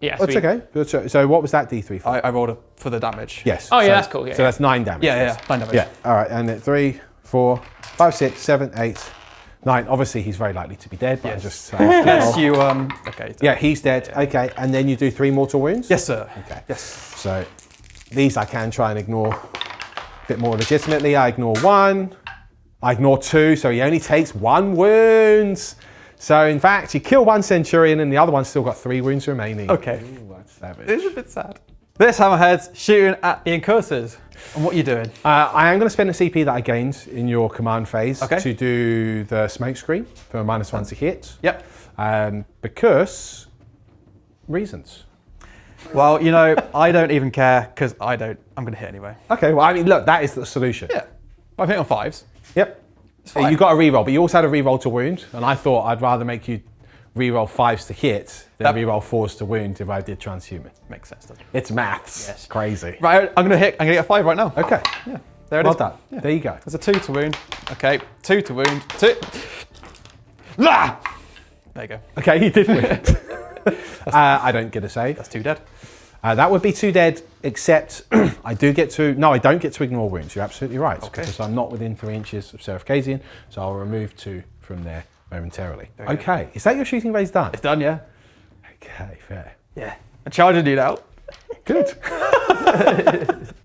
Yes. That's okay. So what was that D3 for? I rolled it for the damage. Yes. Oh, yeah, so, that's cool. Yeah, so that's 9 damage. Yeah, 9 damage. Yeah. All right, and then 3, 4, 5, 6, 7, 8, 9. Obviously, he's very likely to be dead. But Yes. I'm just Unless you, okay. yeah, he's dead. Okay, and then you do 3 mortal wounds. Yes, sir. Okay. Yes. So these I can try and ignore a bit more legitimately. I ignore 1. I ignore 2, so he only takes 1 wound. So in fact, you kill 1 Centurion and the other one's still got 3 wounds remaining. Okay. Ooh, that's savage. It is a bit sad. This hammerhead's shooting at the Enclaves. And what are you doing? I am going to spend a CP that I gained in your command phase Okay. to do the smoke screen for a -1 to hit. Yep. Because reasons. Well, you know, I don't even care because I'm going to hit anyway. Okay, well, I mean, look, that is the solution. Yeah. I think on 5s. Yep. fine. You got a reroll, but you also had a reroll to wound, and I thought I'd rather make you reroll 5s to hit than reroll 4s to wound if I did transhuman. Makes sense, doesn't it? It's maths. Yes. Crazy. Right, I'm going to get a 5 right now. Okay. Yeah. There it Well is. done. Yeah. There you go. There's a 2 to wound. Okay, 2 to wound. 2. Ah! There you go. Okay, you did win. I don't get a save. That's 2 dead. That would be 2 dead, except I don't get to ignore wounds. You're absolutely right. Okay. Because I'm not within 3 inches of Seraph Kazian, so I'll remove 2 from there momentarily. There you go. Okay, is that your shooting phase done? It's done, yeah? Okay, fair. Yeah. I'm charging you now. Good.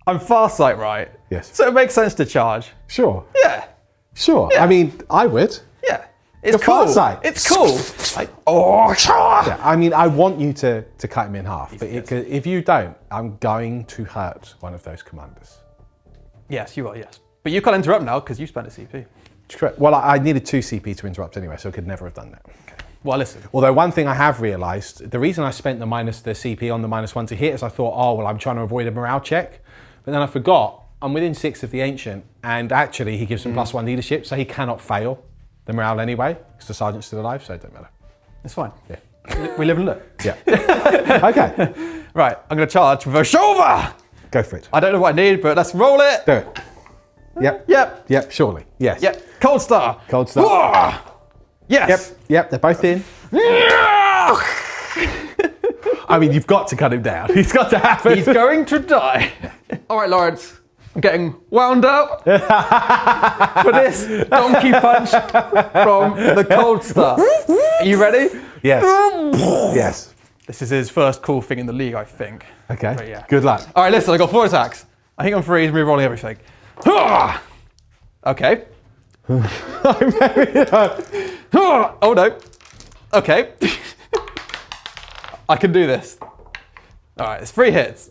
I'm Farsight, right? Yes. So it makes sense to charge. Sure. Yeah. Sure. Yeah. I mean, I would. Yeah. It's The cool. Farsight. It's cool. Like, oh, Yeah, I mean, I want you to cut him in half, but if you don't, I'm going to hurt one of those commanders. Yes, you are, yes. But you can't interrupt now because you spent a CP. Correct. Well, I needed 2 CP to interrupt anyway, so I could never have done that. Okay. Well, listen. Although one thing I have realised, the reason I spent the CP on the -1 to hit is I thought, oh, well, I'm trying to avoid a morale check. But then I forgot, I'm within 6 of the Ancient, and actually he gives him +1 leadership, so he cannot fail the morale anyway, because the Sergeant's still alive, so it don't matter. It's fine. Yeah. We live and learn. Yeah. Okay, Right, I'm going to charge with a shoulder. go for it. I don't know what I need, but let's roll it. Do it. Yep. Yep. Yep, surely. Yes. Yep. Coldstar. Coldstar. Whoa! Yes. Yep, yep, they're both in. I mean, you've got to cut him down. He's got to happen. He's going to die. All right, Lawrence. I'm getting wound up for this donkey punch from the Coldstar. Are you ready? Yes. Yes. This is his first cool thing in the league, I think. Okay. But yeah. Good luck. All right, listen, I got 4 attacks. I think I'm 3, he's re-rolling everything. Okay. Oh no. Okay. I can do this. All right, it's 3 hits.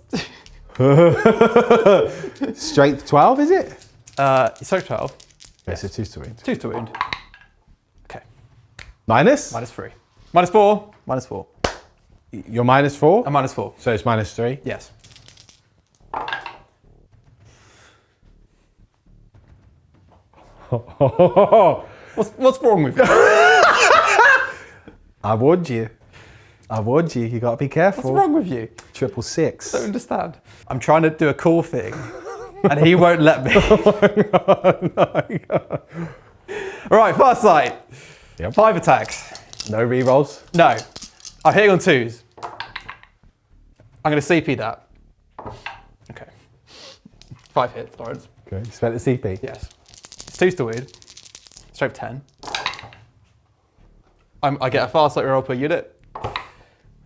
Strength 12, is it? Strength 12. Yes, it's 2 to wound. 2 to wound. Okay. Minus? -3. -4. -4. You're -4? And -4. So it's -3? Yes. What's wrong with you? I warned you. I warned you. You got to be careful. What's wrong with you? 666. I don't understand. I'm trying to do a cool thing, and he won't let me. All right, Farsight. Yep. 5 attacks. No rerolls. No. I'm hitting on 2s. I'm going to CP that. Okay. 5 hits, Lawrence. Okay. You spent the CP. Yes. It's 2s to wound. Strength 10. I get a Farsight roll per unit.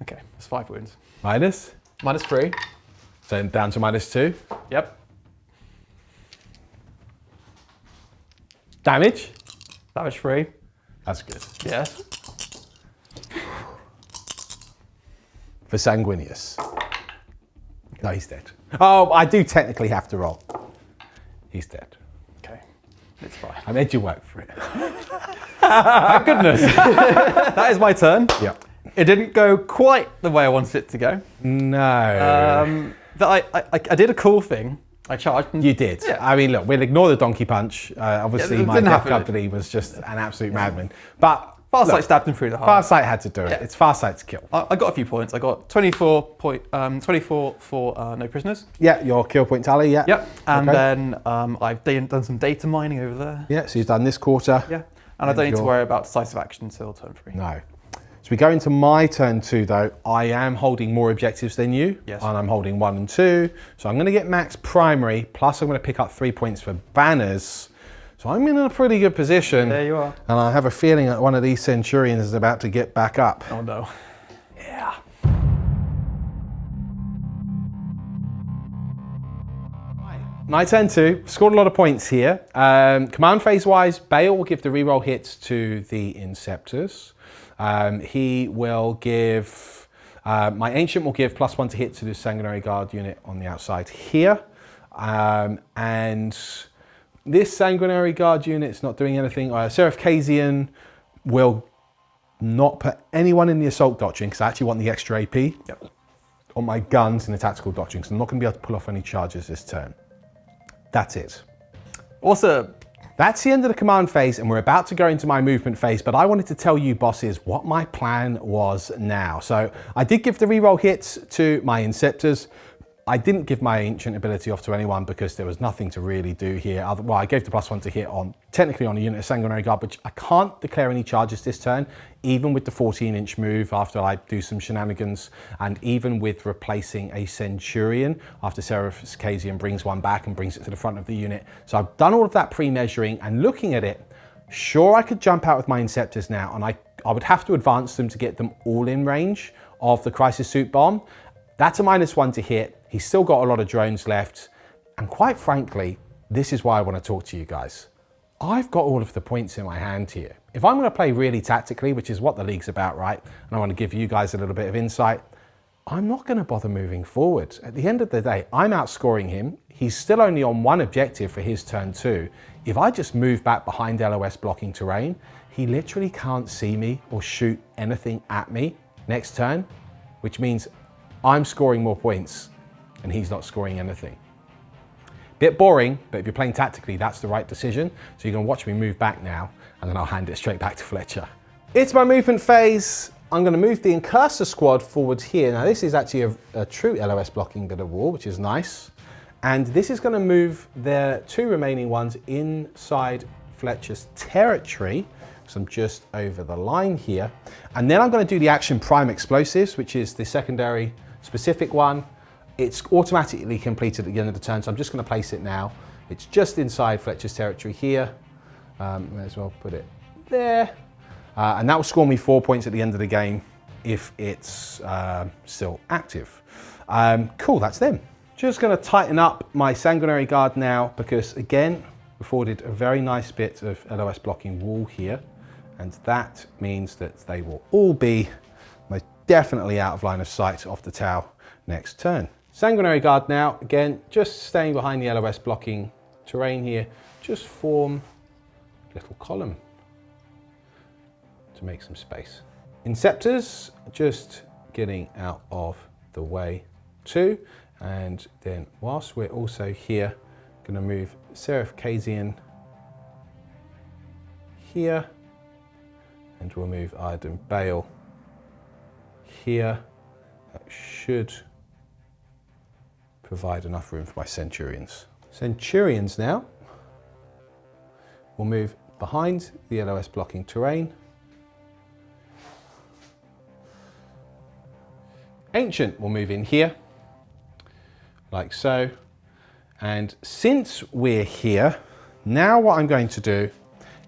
Okay, that's 5 wounds. Minus? -3. So down to -2. Yep. Damage? Damage 3. That's good. Yes. For Sanguinius. No, he's dead. Oh, I do technically have to roll. He's dead. Okay, it's fine. I made you work for it. Thank goodness. That is my turn. Yeah. It didn't go quite the way I wanted it to go. No. But I did a cool thing. I charged. You did. Yeah. I mean, look, we'll ignore the donkey punch. Obviously, it my didn't death happen. company was just an absolute madman. But Farsight stabbed him through the heart. Farsight had to do it. Yeah. It's Farsight's kill. I got a few points. I got 24 for no prisoners. Yeah, your kill point tally, yeah. Yep. And Okay. then I've done some data mining over there. Yeah, so you've done this quarter. Yeah. And I don't need to worry about decisive action until turn 3. No. So we go into my turn 2 though. I am holding more objectives than you. Yes. And I'm holding 1 and 2. So I'm going to get max primary, plus I'm going to pick up 3 points for banners. So I'm in a pretty good position. There you are. And I have a feeling that one of these Centurions is about to get back up. Oh no. Yeah. My turn 2, scored a lot of points here. Command phase wise, Bale will give the reroll hits to the Inceptors. He will give, my Ancient will give +1 to hit to the Sanguinary Guard unit on the outside here. And this Sanguinary Guard unit's not doing anything. Seraph Kazian will not put anyone in the Assault Doctrine because I actually want the extra AP on my guns in the Tactical Doctrine, because I'm not going to be able to pull off any charges this turn. That's it. Awesome. That's the end of the command phase, and we're about to go into my movement phase, but I wanted to tell you bosses what my plan was now. So I did give the reroll hits to my Inceptors. I didn't give my Ancient ability off to anyone because there was nothing to really do here. Well, I gave the +1 to hit on, technically on a unit of Sanguinary Guard, but I can't declare any charges this turn, even with the 14-inch move after I do some shenanigans, and even with replacing a Centurion after Seraph Kazian brings one back and brings it to the front of the unit. So I've done all of that pre-measuring, and looking at it, sure, I could jump out with my Inceptors now, and I would have to advance them to get them all in range of the Crisis Suit bomb. That's a -1 to hit. He's still got a lot of drones left. And quite frankly, this is why I want to talk to you guys. I've got all of the points in my hand here. If I'm going to play really tactically, which is what the league's about, right? And I want to give you guys a little bit of insight. I'm not going to bother moving forward. At the end of the day, I'm outscoring him. He's still only on 1 objective for his turn 2. If I just move back behind LOS blocking terrain, he literally can't see me or shoot anything at me next turn, which means I'm scoring more points and he's not scoring anything. Bit boring, but if you're playing tactically, that's the right decision. So you're gonna watch me move back now, and then I'll hand it straight back to Fletcher. It's my movement phase. I'm gonna move the Incursor squad forward here. Now this is actually a true LOS blocking bit of war, which is nice. And this is gonna move their 2 remaining ones inside Fletcher's territory. So I'm just over the line here. And then I'm gonna do the action prime explosives, which is the secondary specific one. It's automatically completed at the end of the turn, so I'm just going to place it now. It's just inside Fletcher's territory here. May as well put it there. And that will score me 4 points at the end of the game if it's still active. Cool, that's them. Just going to tighten up my Sanguinary Guard now because, again, afforded a very nice bit of LOS blocking wall here. And that means that they will all be most definitely out of line of sight off the Tau next turn. Sanguinary Guard now, again, just staying behind the LOS blocking terrain here, just form a little column to make some space. Inceptors, just getting out of the way too. And then whilst we're also here, gonna move Seraph Kazian here, and we'll move Iridium Bale here. That should provide enough room for my Centurions. Centurions now will move behind the LOS blocking terrain. Ancient will move in here, like so. And since we're here, now what I'm going to do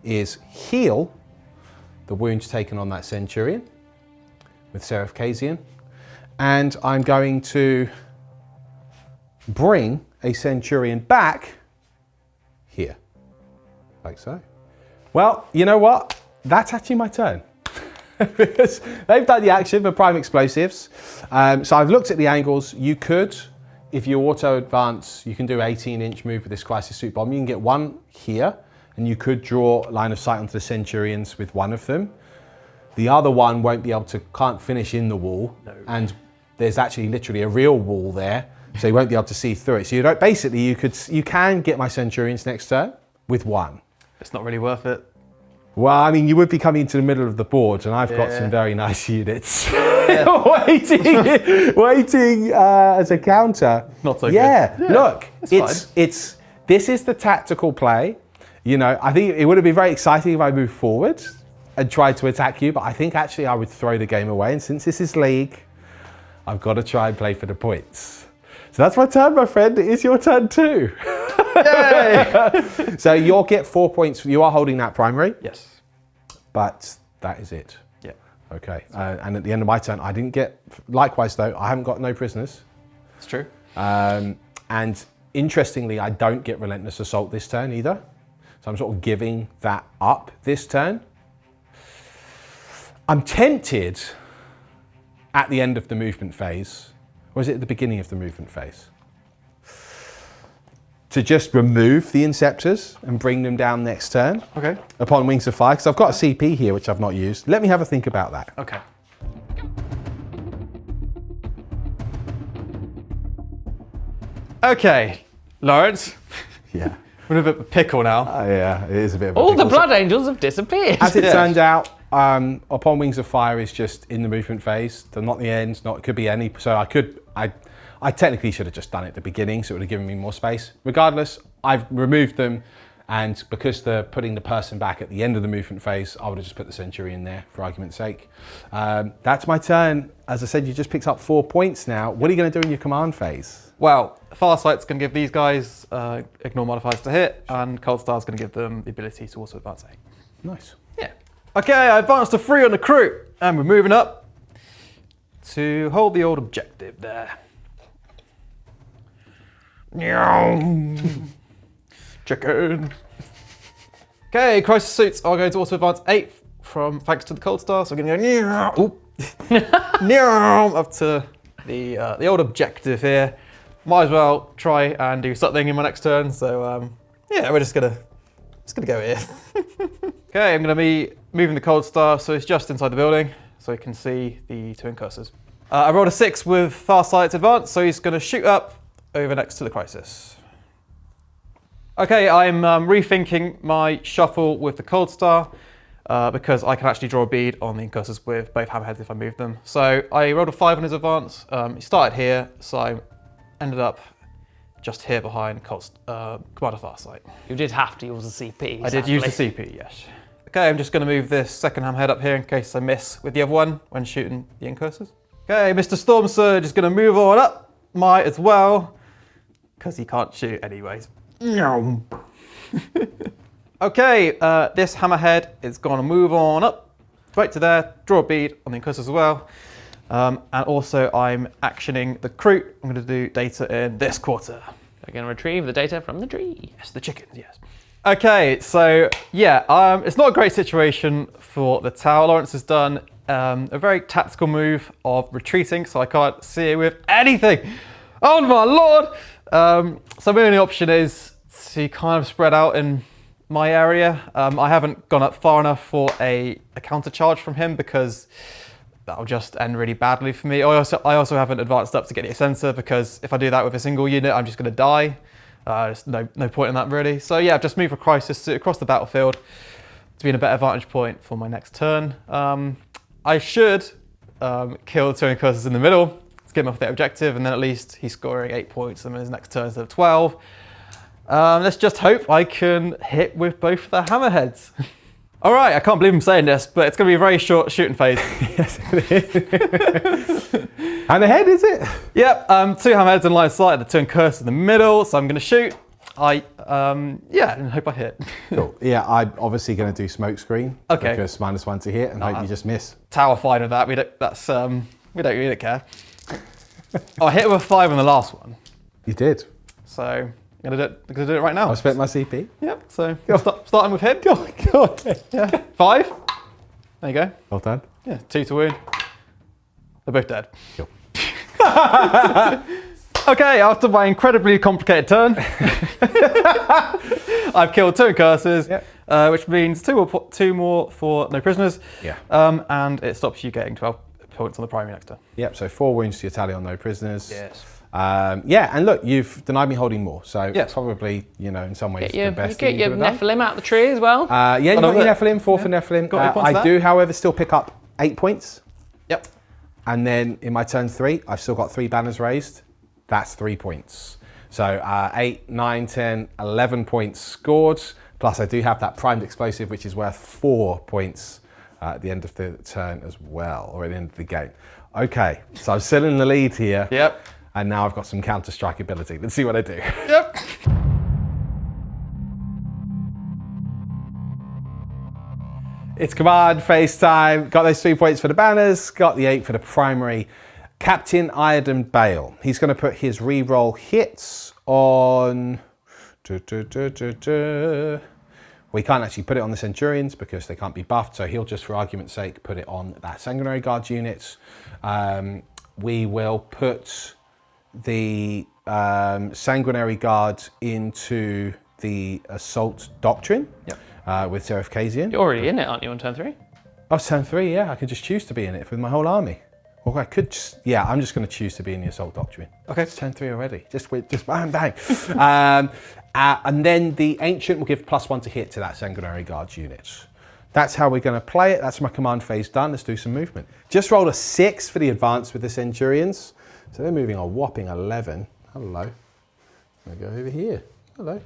is heal the wounds taken on that Centurion with Seraph Kazian. And I'm going to bring a Centurion back here, like so. Well, you know what? That's actually my turn. Because they've done the action for prime explosives. So I've looked at the angles. You could, if you auto advance, you can do 18-inch move with this Crisis Suit bomb. You can get one here, and you could draw line of sight onto the Centurions with one of them. The other one won't be able to, can't finish in the wall. No. And there's actually literally a real wall there, so you won't be able to see through it. So you don't, basically you can get my Centurions next turn with one. It's not really worth it. Well, I mean, you would be coming into the middle of the board, and I've got some very nice units waiting as a counter. Not so good. Yeah, look, this is the tactical play. You know, I think it would have been very exciting if I moved forward and tried to attack you, but I think actually I would throw the game away. And since this is League, I've got to try and play for the points. So that's my turn, my friend. It is your turn too. Yay! So you'll get 4 points. You are holding that primary. Yes. But that is it. Yeah. Okay. And at the end of my turn, I didn't get, likewise though, I haven't got no prisoners. It's true. And interestingly, I don't get Relentless Assault this turn either. So I'm sort of giving that up this turn. I'm tempted at the end of the movement phase, or is it at the beginning of the movement phase, to just remove the Inceptors and bring them down next turn. Okay. Upon Wings of Fire, because I've got a CP here which I've not used. Let me have a think about that. Okay. Okay, Lawrence. Yeah. We're in a bit of a pickle now. Yeah, it is a bit of a All the pickle. Blood Angels have disappeared. As it turned out, Upon Wings of Fire is just in the movement phase. They're not the end, it could be any. So I technically should have just done it at the beginning, so it would have given me more space. Regardless, I've removed them, and because they're putting the person back at the end of the movement phase, I would have just put the Centurion there for argument's sake. That's my turn. As I said, you just picked up 4 points now. What are you going to do in your command phase? Well, Farsight's going to give these guys ignore modifiers to hit, and Coldstar's going to give them the ability to also advance 8. Nice. Yeah. Okay, I advanced to 3 on the Kroot, and we're moving up to hold the old objective there. Chicken. Okay, Crisis Suits are going to also advance 8 thanks to the Coldstar, so we're going to go up to the old objective here. Might as well try and do something in my next turn. So yeah, we're just gonna go here. Okay, I'm gonna be moving the Coldstar, so it's just inside the building, so you can see the twin cursors. I rolled a 6 with Farsight's advance, so he's gonna shoot up over next to the Crisis. Okay, I'm rethinking my shuffle with the Coldstar because I can actually draw a bead on the incursors with both hammerheads if I move them. So I rolled a 5 on his advance. He started here, so I ended up just here behind Commander Farsight. You did have to use the CP. I did use the CP, yes. Okay, I'm just going to move this second hammerhead up here in case I miss with the other one when shooting the incursors. Okay, Mr. Storm Surge is going to move on up. Might as well, because he can't shoot anyways. Okay, this hammerhead is going to move on up, right to there, draw a bead on the incursors as well. And also I'm actioning the Kroot. I'm going to do data in this quarter. We're going to retrieve the data from the tree. Yes, the chickens, yes. Okay, so yeah, it's not a great situation for the tower. Lawrence has done a very tactical move of retreating, so I can't see it with anything. Oh my lord! So my only option is to kind of spread out in my area. I haven't gone up far enough for a counter charge from him because that'll just end really badly for me. I also haven't advanced up to get the sensor because if I do that with a single unit, I'm just going to die. There's no point in that really. So yeah, I've just moved a Crisis Suit across the battlefield to be in a better vantage point for my next turn. I should kill the two incursors in the middle to get him off the objective, and then at least he's scoring 8 points in his next turn instead of 12. Let's just hope I can hit with both of the hammerheads. All right, I can't believe I'm saying this, but it's going to be a very short shooting phase. Yes, it is. And ahead, is it? Yep, 2 hammerheads in line of sight, the two incursors in the middle, so I'm going to shoot. Yeah, and hope I hit. Cool. Yeah, I'm obviously going to do smoke screen. Okay. Because -1 to hit and hope you just miss. Tower fine with that. We don't care. Oh, I hit with a 5 on the last one. You did. So I'm gonna do it right now. I've spent my CP. Yep. So starting with him. Go on. Yeah. 5. There you go. Well done. Yeah. 2 to wound. They're both dead. Cool. Okay, after my incredibly complicated turn, I've killed 2 curses, which means 2 more for no prisoners. Yeah. And it stops you getting 12 points on the primary next turn. Yep, so 4 wounds to your tally on no prisoners. Yes. Yeah, and look, you've denied me holding more, so yes. probably, you know, in some ways You the best get thing your you could have done. Nephilim out the tree as well. Yeah, you got your Nephilim, 4 for Nephilim. Got 8 points for I that? do, however, still pick up 8 points. Yep. And then in my turn 3, I've still got 3 banners raised. That's 3 points. So 8, 9, 10, 11 points scored. Plus I do have that primed explosive, which is worth 4 points at the end of the turn as well, or at the end of the game. Okay, so I'm still in the lead here. Yep. And now I've got some counter-strike ability. Let's see what I do. Yep. It's command phase time. Got those 3 points for the banners, got the 8 for the primary. Captain Iridium Bale. He's going to put his reroll hits on... We can't actually put it on the Centurions because they can't be buffed, so he'll just, for argument's sake, put it on that Sanguinary Guard unit. We will put the Sanguinary Guard into the Assault Doctrine with Seraph Kazian. You're already in it, aren't you, on turn 3? Oh, turn 3, yeah. I could just choose to be in it with my whole army. Or I could just, yeah, I'm just going to choose to be in the Assault Doctrine. Okay. It's turn 3 already. Just bang, bang. And then the Ancient will give +1 to hit to that Sanguinary Guards unit. That's how we're going to play it. That's my command phase done. Let's do some movement. Just rolled a 6 for the advance with the Centurions. So they're moving a whopping 11. Hello. I'm going to go over here. Hello.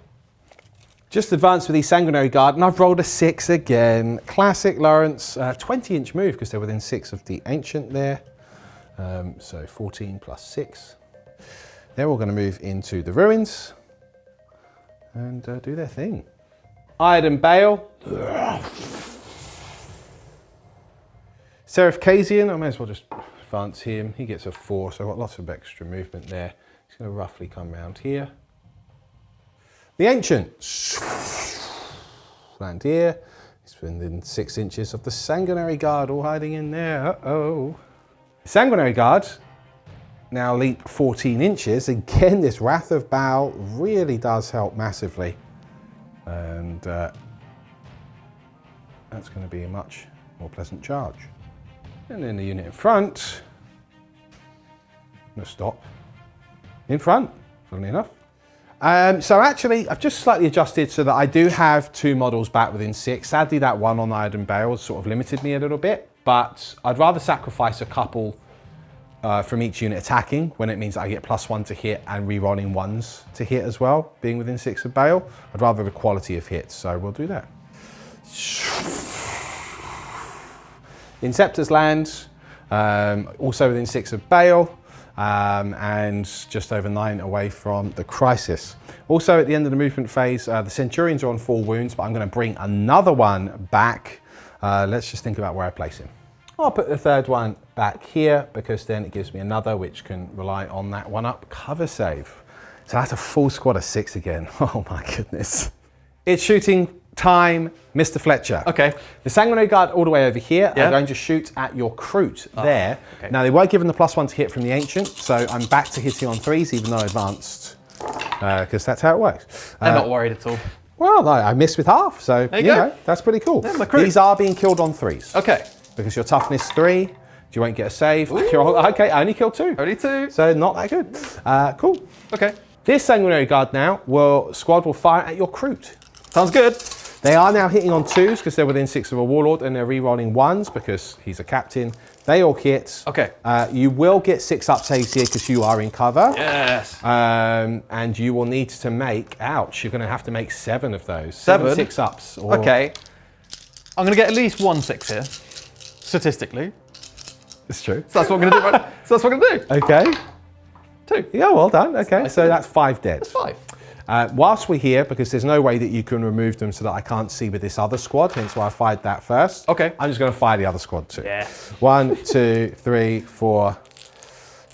Just advanced with the Sanguinary Guard, and I've rolled a 6 again. Classic Lawrence, 20-inch move because they're within 6 of the Ancient there. So 14 plus 6. They're all going to move into the ruins and do their thing. Iridium Bale. Seraph Kazian, I may as well just advance him. He gets a 4, so I've got lots of extra movement there. He's going to roughly come round here. The Ancient. Land here. He's within 6 inches of the Sanguinary Guard, all hiding in there. Uh-oh. Sanguinary Guard now leap 14 inches. Again, this Wrath of Baal really does help massively. And that's going to be a much more pleasant charge. And then the unit in front, I'm going to stop in front, funnily enough. So actually, I've just slightly adjusted so that I do have 2 models back within 6. Sadly, that one on Iridium Bale sort of limited me a little bit, but I'd rather sacrifice a couple from each unit attacking when it means I get +1 to hit and re-rolling 1s to hit as well, being within 6 of Bale. I'd rather the quality of hits, so we'll do that. Inceptor's land, also within 6 of Bale. And just over 9 away from the Crisis. Also at the end of the movement phase, the Centurions are on 4 wounds, but I'm going to bring another one back. Let's just think about where I place him. I'll put the 3rd one back here because then it gives me another which can rely on that 1-up cover save. So that's a full squad of 6 again. Oh my goodness. It's shooting time, Mr. Fletcher. Okay. The Sanguinary Guard all the way over here Yeah. are going to shoot at your Kroot there. Okay. Now they were given the +1 to hit from the Ancient, so I'm back to hitting on 3s even though I advanced, because that's how it works. I'm not worried at all. Well, I missed with half, so there you go. know, that's pretty cool. Yeah, my Kroot. These are being killed on 3s. Okay. Because your toughness 3, you won't get a save. Okay, I only killed 2. Only 2. So not that good. Cool. Okay. This Sanguinary Guard now, squad will fire at your Kroot. Sounds good. They are now hitting on 2s because they're within 6 of a Warlord, and they're re-rolling 1s because he's a captain. They all hit. Okay. You will get 6-up saves here because you are in cover. Yes. And you will need to make, ouch, you're going to have to make 7 of those. 7? 6-ups. Okay. I'm going to get at least 1 6 here, statistically. It's true. So that's what I'm going to do. Right? So that's what I'm going to do. Okay. 2. Yeah, well done. Okay, so that's 5 dead. That's 5. Whilst we're here, because there's no way that you can remove them so that I can't see with this other squad, hence why I fired that first. Okay. I'm just going to fire the other squad too. Yeah. 1, 2, 3, 4,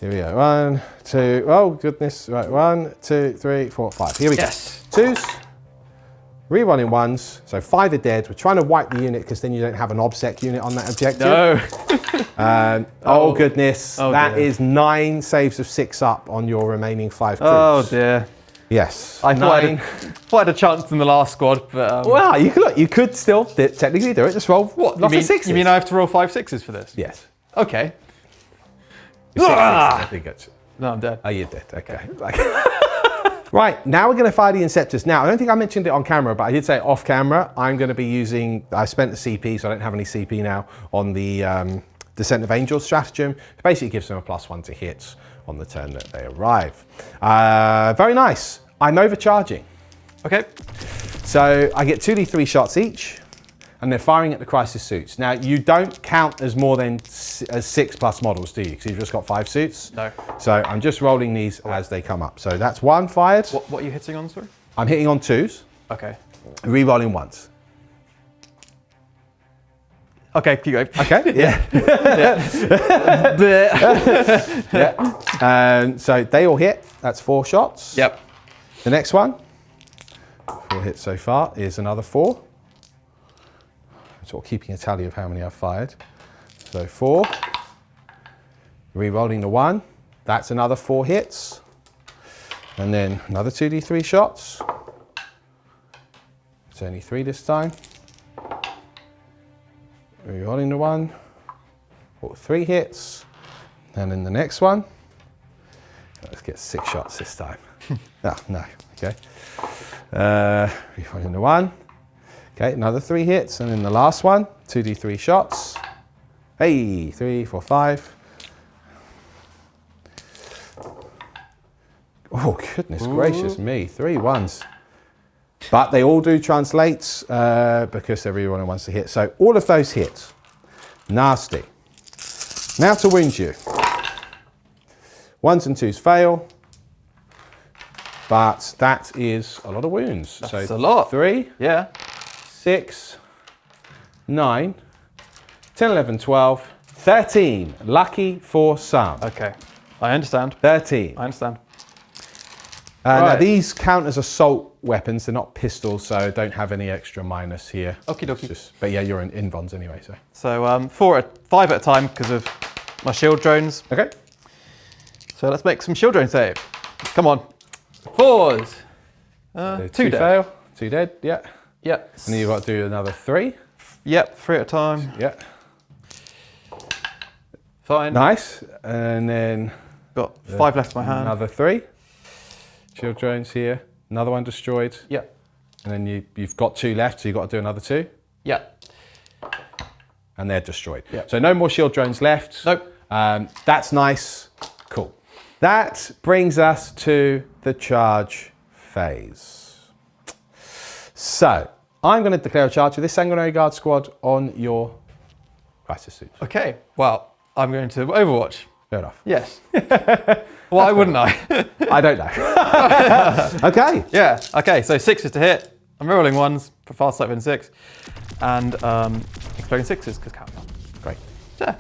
Here we go. 1, 2. Oh goodness! Right. 1, 2, 3, 4, 5. Here we go. Twos. Rerolling ones. So 5 are dead. We're trying to wipe the unit because then you don't have an obsec unit on that objective. No. Oh goodness! Oh, that dear. is 9 saves of 6 up on your remaining 5 crews. Oh dear. Yes. I thought I 9. had a chance in the last squad, but Well, you could still technically do it. Just roll what? lots of 6s. You mean I have to roll 5 6s for this? Yes. Okay. Six, I think it's. No, I'm dead. Oh, you're dead. Okay. Right, now we're going to fire the Inceptors. Now, I don't think I mentioned it on camera, but I did say off camera. I'm going to be using, I spent the CP, so I don't have any CP now, on the Descent of Angels stratagem. It basically gives them a +1 to hits on the turn that they arrive. Very nice. I'm overcharging. Okay. So I get 2d3 shots each, and they're firing at the Crisis suits. Now, you don't count as more than 6+ models, do you? Because you've just got 5 suits. No. So I'm just rolling these as they come up. So that's 1 fired. What are you hitting on, sorry? I'm hitting on 2s. Okay. Re-rolling 1s. Okay, keep going. Okay, yeah. yeah. So they all hit. That's 4 shots. Yep. The next one, 4 hits so far, is another 4. Sort of keeping a tally of how many I've fired. So 4. Re-rolling the 1. That's another 4 hits. And then another 2d3 shots. It's only 3 this time. Re-rolling the 1. 3 hits. And then the next one. Let's get 6 shots this time. Oh, no. Okay. Re-rolling the 1. Okay, another 3 hits, and then the last one, 2d3 shots. Hey, 3, 4, 5. Oh, goodness gracious me, 3 1s. But they all do translate because everyone wants to hit. So all of those hit. Nasty. Now to wound you. 1s and 2s fail. But that is a lot of wounds. That's a lot. 3. Yeah. 6, 9, 10, 11, 12, 13. Lucky for some. Okay. I understand. 13. I understand. Now Right. these count as assault weapons. They're not pistols, so don't have any extra minus here. Okie dokie. But yeah, you're in invons anyway, so. So 5 at a time because of my shield drones. Okay. So let's make some shield drone save. Come on. 4s. So 2 dead. fail, 2 dead, yeah. Yep. And then you've got to do another 3. Yep, 3 at a time. Yeah. Fine. Nice. And then Got 5 left in my hand. another 3. Shield drones here. Another one destroyed. Yep. And then you've got 2 left, so you've got to do another 2. Yep. And they're destroyed. Yep. So no more shield drones left. Nope. That's nice. Cool. That brings us to the charge phase. So I'm going to declare a charge with this Sanguinary Guard squad on your Crisis suit. Okay. Well, I'm going to Overwatch. Fair enough. Yes. Why wouldn't I? I don't know. Okay. Yeah. Okay. So 6s to hit. I'm rolling 1s for Farsight within 6, and exploding 6s because count. Great. Yeah.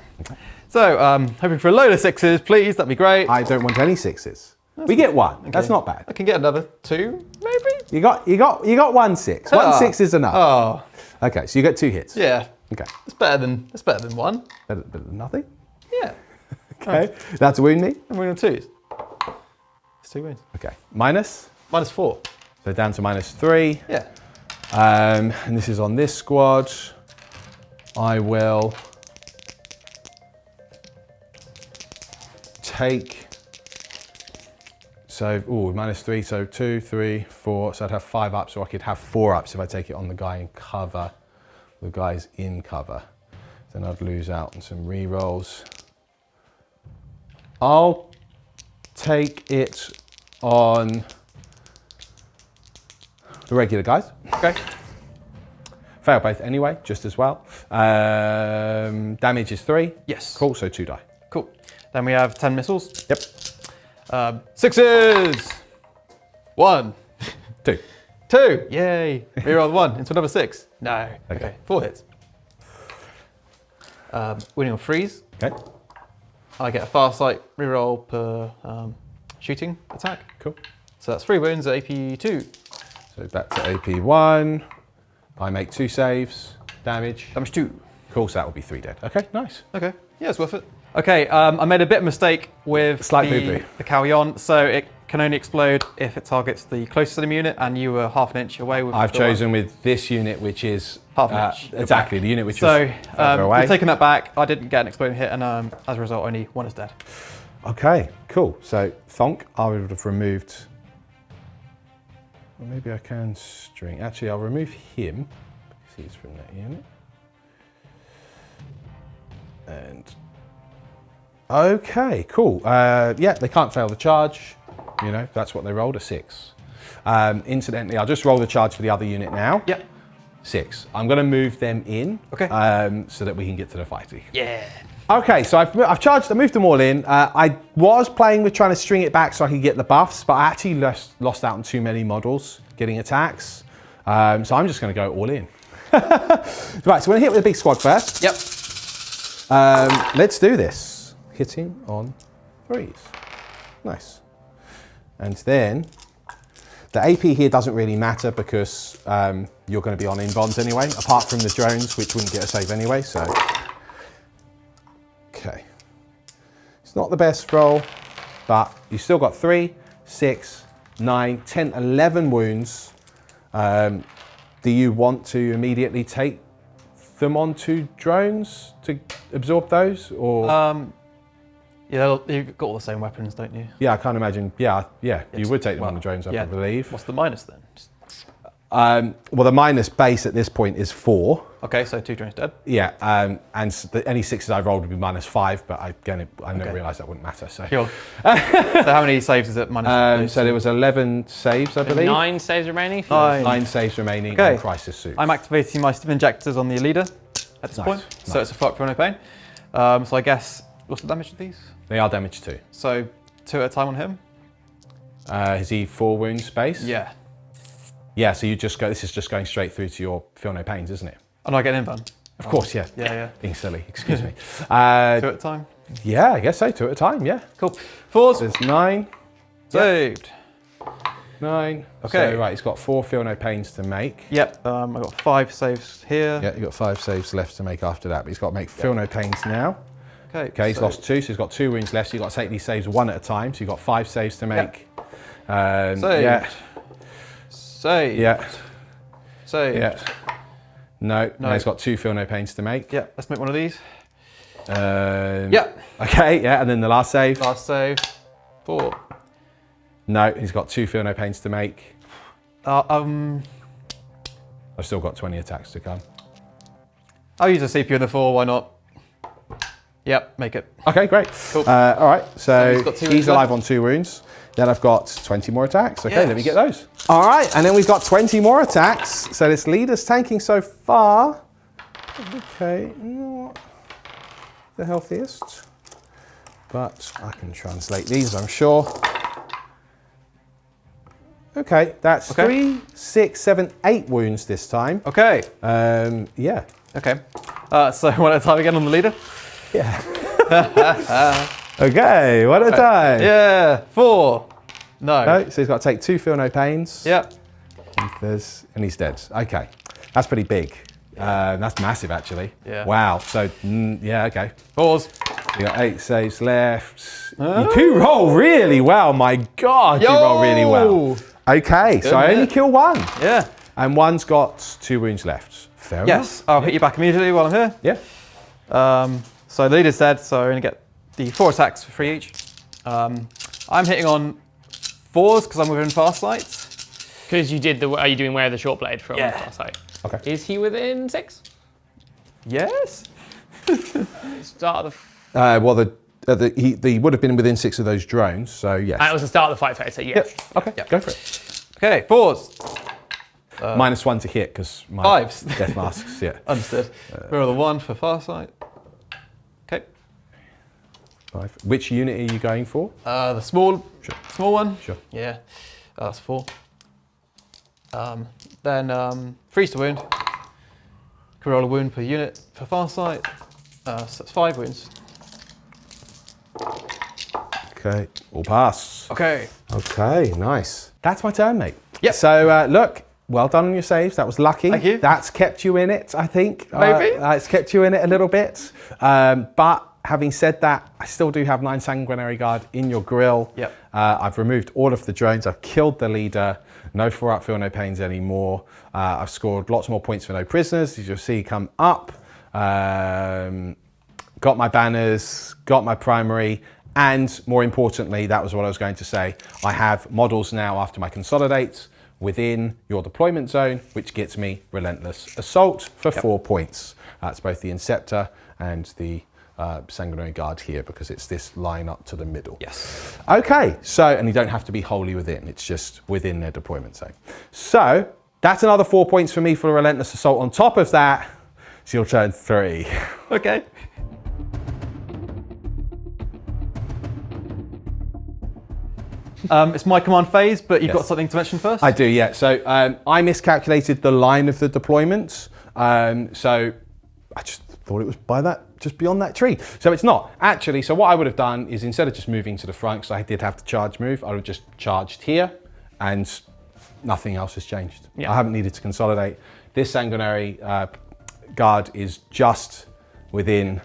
So hoping for a load of 6s, please. That'd be great. I don't want any 6s. We get 1. Okay. That's not bad. I can get another 2, maybe. You got 1 6. 1 6 is enough. Oh. Okay. So you get 2 hits. Yeah. Okay. It's better than 1. Better than nothing. Yeah. Okay. That's wound me. I'm winning 2s. It's 2 wins. Okay. Minus. -4. So down to -3. Yeah. And this is on this squad. I will take, so, -3, so 2, 3, 4, so I'd have 5 ups, or I could have 4 ups if I take it on the guy in cover. The guy's in cover. Then I'd lose out on some re-rolls. I'll take it on the regular guys. Okay. Fail both anyway, just as well. Damage is 3. Yes. Cool, so 2 die. Cool. Then we have 10 missiles. Yep. 6s. 1. 2. 2. Yay. Reroll 1 into another 6. No. Okay. 4 hits. Winning on freeze. Okay. I get a Farsight reroll per shooting attack. Cool. So that's 3 wounds at AP2. So back to AP1. I make 2 saves. Damage. Damage 2. Cool, so that will be 3 dead. Okay, nice. Okay, yeah, it's worth it. Okay, I made a bit of a mistake with Slight the boo-boo. Carillon, so it can only explode if it targets the closest enemy unit, and you were half an inch away with I've the chosen with this unit, which is half an inch. exactly the unit which So was further away. we've taken that back. I didn't get an exploding hit, and as a result, only 1 is dead. Okay, cool. So Thonk, I would have removed. Well, maybe I can string. Actually, I'll remove him because he's from that unit. And okay, cool. Yeah, they can't fail the charge. You know, that's what they rolled, a 6. Incidentally, I'll just roll the charge for the other unit now. Yep. 6. I'm going to move them in. Okay. So that we can get to the fighting. Yeah. Okay, so I've charged, I moved them all in. I was playing with trying to string it back so I could get the buffs, but I actually lost out on too many models getting attacks. So I'm just going to go all in. Right, so we're going to hit with a big squad first. Yep. Let's do this. Hitting on 3s. Nice. And then the AP here doesn't really matter because you're going to be on invons anyway, apart from the drones, which wouldn't get a save anyway, so. Okay. It's not the best roll, but you still got 3, 6, 9, 10, 11 wounds. Do you want to immediately take them onto drones to absorb those, or? Yeah, you've got all the same weapons, don't you? Yeah, I can't imagine. Yeah, you would take them on the drones, I believe. What's the minus then? Well, the minus base at this point is 4. Okay, so 2 drones dead. Yeah, and any 6s I rolled would be -5, but I never realised that wouldn't matter. So, Sure. So how many saves is it? So there was 11 saves, I believe. 9 saves remaining. 9 saves remaining on Crisis Suit. I'm activating my stim injectors on the leader at this point, so it's a fuck for no pain. So I guess, what's the damage of these? They are damage 2. So 2 at a time on him? Is he 4 wound space? Yeah. Yeah, so you just go, this is just going straight through to your Feel No Pains, isn't it? And I get an invuln? Of course, yeah. Yeah. Being silly, excuse me. 2 at a time? Yeah, I guess so, 2 at a time, yeah. Cool. 4s. There's 9. Saved. 9. Okay. So, right, he's got 4 Feel No Pains to make. Yep, I've got 5 saves here. Yeah, you've got 5 saves left to make after that, but he's got to make Feel No Pains now. Okay, he's lost 2, so he's got 2 wounds left, so you've got to take these saves 1 at a time, so you've got 5 saves to make. Saved. Yeah. Saved. Yeah. Saved. Yeah. No, he's got 2 Feel No Pains to make. Yeah, let's make one of these. Yeah. Okay, yeah, and then the last save. Last save. 4. No, he's got 2 Feel No Pains to make. I've still got 20 attacks to come. I'll use a CPU in the 4, why not? Yep, make it. Okay, great. Cool. All right, so he's got 2 he's wounds alive left. on 2 wounds. Then I've got 20 more attacks. Okay, let me Yes. get those. All right, and then we've got 20 more attacks. So this leader's tanking so far. Okay, not the healthiest, but I can translate these, I'm sure. Okay, that's 3, 6, 7, 8 wounds this time. Okay. Yeah. Okay. So one at a time again on the leader? Yeah. Okay, one at a time. Yeah. 4. No. No, so he's got to take 2 Feel No Pains. Yep. And he's dead. Okay, that's pretty big. That's massive, actually. Yeah. Wow. So, yeah, okay. 4s. You got 8 saves left. You do roll really well. My God, you roll really well. Okay, so I only kill 1. Yeah. And 1's got 2 wounds left. Fair enough. Yes, I'll hit you back immediately while I'm here. Yeah. So the leader's dead, so I only get the 4 attacks for 3 each. I'm hitting on 4s because I'm within Farsight. Because you did are you doing Where the Short Blade from Farsight? Okay. Is he within 6? Yes. Start of the... Well, he would have been within 6 of those drones, so yes. It was the start of the fight phase, so yes. Yep. Okay, go for it. Okay, 4s. -1 to hit because my 5s. death masks, yeah. Understood. Roll the 1 for Farsight. Okay. 5. Which unit are you going for? The small one. Sure. Yeah. That's 4. Then freeze to wound. Can roll a wound per unit for Farsight. So that's 5 wounds. Okay, all pass. Okay. Okay, nice. That's my turn, mate. Yep. So look, well done on your saves. That was lucky. Thank you. That's kept you in it, I think. Maybe. It's kept you in it a little bit. But having said that, I still do have 9 Sanguinary Guard in your grill. Yep. I've removed all of the drones. I've killed the leader. No 4-up, feel no pains anymore. I've scored lots more points for no prisoners, as you'll see come up. Got my banners, got my primary, and more importantly, that was what I was going to say, I have models now after my consolidate within your deployment zone, which gets me Relentless Assault for 4 points. That's both the Inceptor and the Sanguinary Guard here, because it's this line up to the middle. Yes. Okay, so, and you don't have to be wholly within, it's just within their deployment zone. So, that's another 4 points for me for Relentless Assault. On top of that, it's your turn 3. Okay. It's my command phase, but you've got something to mention first? I do, yeah. So I miscalculated the line of the deployments. So I just thought it was by that, just beyond that tree. So it's not. Actually, so what I would have done is instead of just moving to the front, because I did have to charge move, I would have just charged here and nothing else has changed. Yeah. I haven't needed to consolidate. This Sanguinary Guard is just within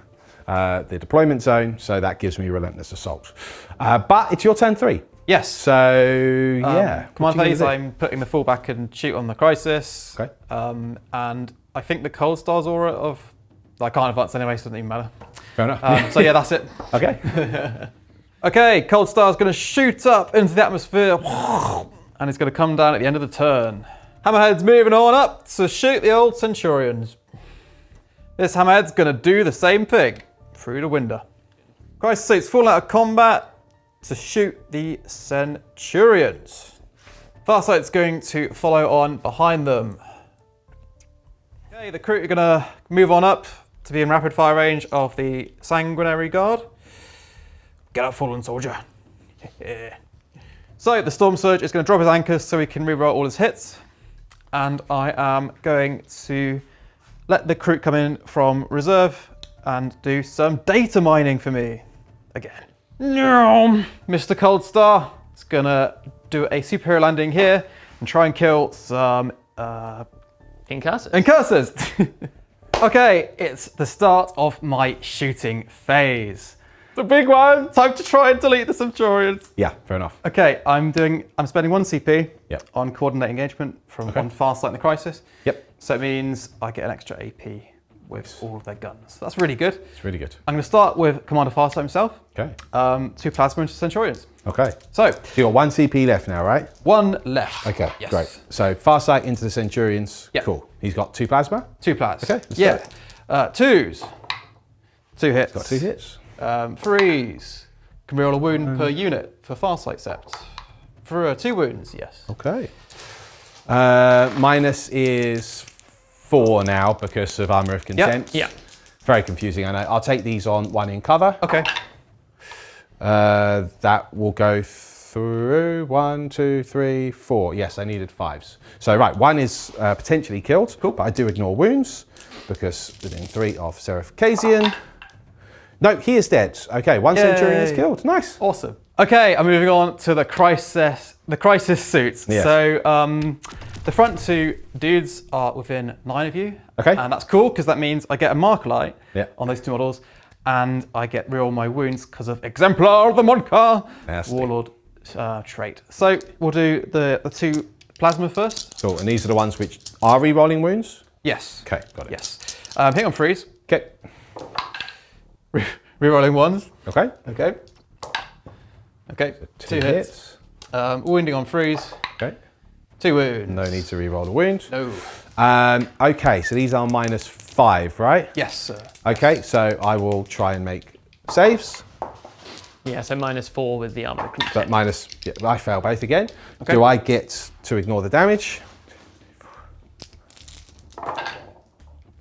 the deployment zone, so that gives me Relentless Assault. But it's your turn 3. Yes. So, yeah. Command phase, I'm putting the full back and shoot on the Crisis. Okay. And I think the Coldstar's aura of... I can't advance anyway, so it doesn't even matter. Fair enough. So yeah, that's it. Okay. Okay, Coldstar's going to shoot up into the atmosphere. And it's going to come down at the end of the turn. Hammerhead's moving on up to shoot the old Centurions. This Hammerhead's going to do the same thing through the window. Crisis suits falling out of combat to shoot the Centurions. Farsight's going to follow on behind them. Okay, the Kroot are going to move on up to be in rapid fire range of the Sanguinary Guard. Get up, fallen soldier. Yeah. So the Storm Surge is going to drop his anchors so he can reroll all his hits. And I am going to let the Kroot come in from reserve and do some data mining for me again. No, Mr. Coldstar is going to do a superhero landing here and try and kill some incursors. Okay, it's the start of my shooting phase. The big one, time to try and delete the Centurions. Yeah, fair enough. Okay, I'm spending 1 CP Yep. on coordinate engagement from one Farsight in the Crisis. Yep. So it means I get an extra AP with all of their guns. That's really good. It's really good. I'm going to start with Commander Farsight himself. Okay. 2 plasma into Centurions. Okay. So you got 1 CP left now, right? 1 left. Okay, Yes. great. So Farsight into the Centurions. Yep. Cool. He's got 2 plasma. 2 plas. Okay, let's Yeah. 2s. 2 hits. Got 2 hits. 3s. Can reroll a wound per unit for Farsight Sept. For 2 wounds, yes. Okay. Minus is 4 now because of Armour of Content. Yeah. Very confusing, I know. I'll take these on 1 in cover. Okay. That will go through 1, 2, 3, 4. Yes, I needed 5s. So right, 1 is potentially killed. Cool. But I do ignore wounds because within 3 of Seraph Kazian. No, he is dead. Okay, 1 Centurion is killed. Nice. Awesome. Okay, I'm moving on to the Crisis suits. Yeah. So the front 2 dudes are within 9 of you. Okay. And that's cool because that means I get a mark light Yeah. on those 2 models, and I get reroll my wounds because of Exemplar of the Mont'ka Nasty. Warlord trait. So we'll do the 2 plasma first. Cool, and these are the ones which are re-rolling wounds? Yes. Okay, got it. Yes. Hit on freeze. Okay. Rerolling 1s. Okay. Okay. Okay. 2 hits. hits. Wounding on freeze. Okay. 2 wounds. No need to re-roll the wound. No. Okay, so these are -5, right? Yes, sir. Okay, so I will try and make saves, Yeah, so -4 with the armor. but I fail both again. Okay. Do I get to ignore the damage?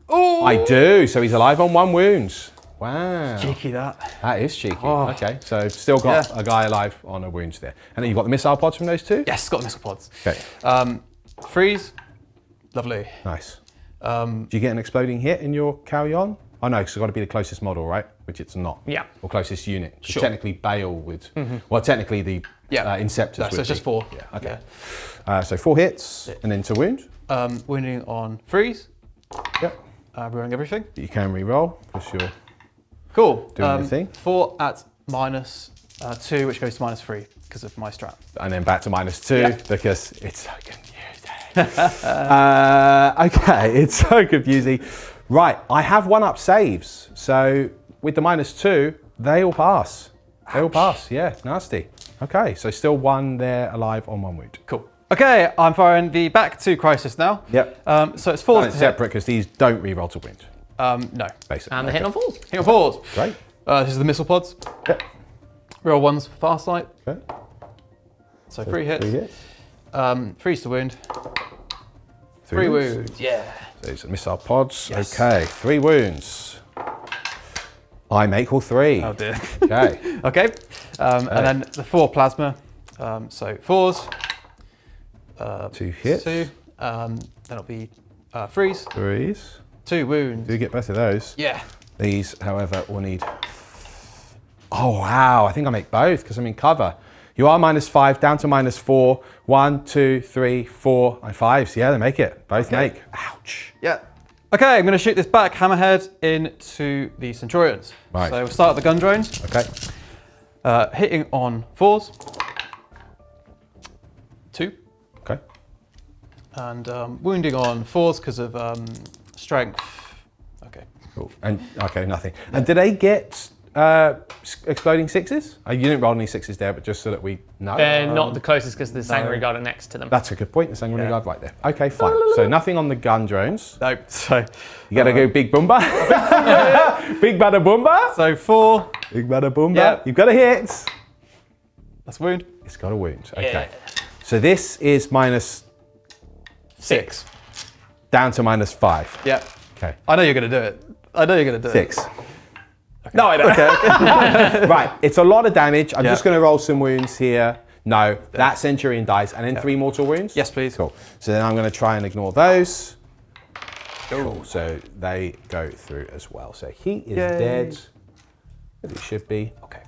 Oh! I do, so he's alive on 1 wound. Wow. Cheeky that. That is cheeky. Oh. Okay, so still got Yeah. a guy alive on a wound there. And then you've got the missile pods from those 2? Yes, got the missile pods. Okay, Freeze. Lovely. nice. Um, Do you get an exploding hit in your Carry On? Oh no, because it's got to be the closest model, right? which it's not. Yeah. Or closest unit. Sure. Technically, Bale would. Well, technically the Inceptors No, would so it's just 4. Yeah. Okay. So 4 hits, and then to wound. Wounding on freeze. Yep. Rerolling everything. You can re-roll because you're Cool. doing your thing. 4 at -2, which goes to -3 because of my strat. And then back to -2 Yeah. because it's so confusing. Okay, it's so confusing. Right, I have 1-up saves. So with the -2, they all pass. They all pass, yeah, nasty. Okay, so still 1 there alive on 1 wound. Cool. Okay, I'm firing the back 2 Crisis now. Yep. So it's 4 to hit. separate because these don't re-roll to wound, No. basically. And the hit on falls. Hit on falls. Great. This is the missile pods. Yep. Roll 1s for Farsight. Okay. So 3 hits. 3 hits. Freeze to wound. 3 3 wounds. Yeah. So these are missile pods. Yes. Okay, 3 wounds. I make all 3. Oh dear. Okay. Okay. And then the 4 plasma. So 4s. 2 hits. 2. Then it'll be freeze. 3s. 2 wounds. Do get both of those. Yeah. These, however, will need... Oh, wow. I think I make both because I'm in cover. You are -5, down to -4. 1, 2, 3, 4, and 5s. Yeah, they make it. Both make. Ouch. Yeah. Okay, I'm going to shoot this back hammerhead into the Centurions. Right. So we'll start with the gun drones. Okay. Hitting on 4s. 2. Okay. And wounding on 4s because of strength. Okay. Cool. And, okay, nothing. And do they get exploding 6s? You didn't roll any 6s there, but just so that we know. They're not the closest because the Sanguinary Guard are next to them. That's a good point. The Sanguinary Guard right there. Okay, fine. So nothing on the gun drones. No. So You gotta go big boomba. Big bada boomba. So 4. Big bada boomba. Yeah. You've got a hit. That's wound. It's got a wound. Okay. Yeah. So this is -6. down to -5. Yeah. Okay. I know you're going to do it. I know you're going to do 6. it. No, I don't. Okay. Right. It's a lot of damage. I'm Yeah. just going to roll some wounds here. No, that Centurion dies, and then 3 mortal wounds. Yes, please. Cool. So then I'm going to try and ignore those. Cool. So they go through as well. So he is dead. As he should be. Okay.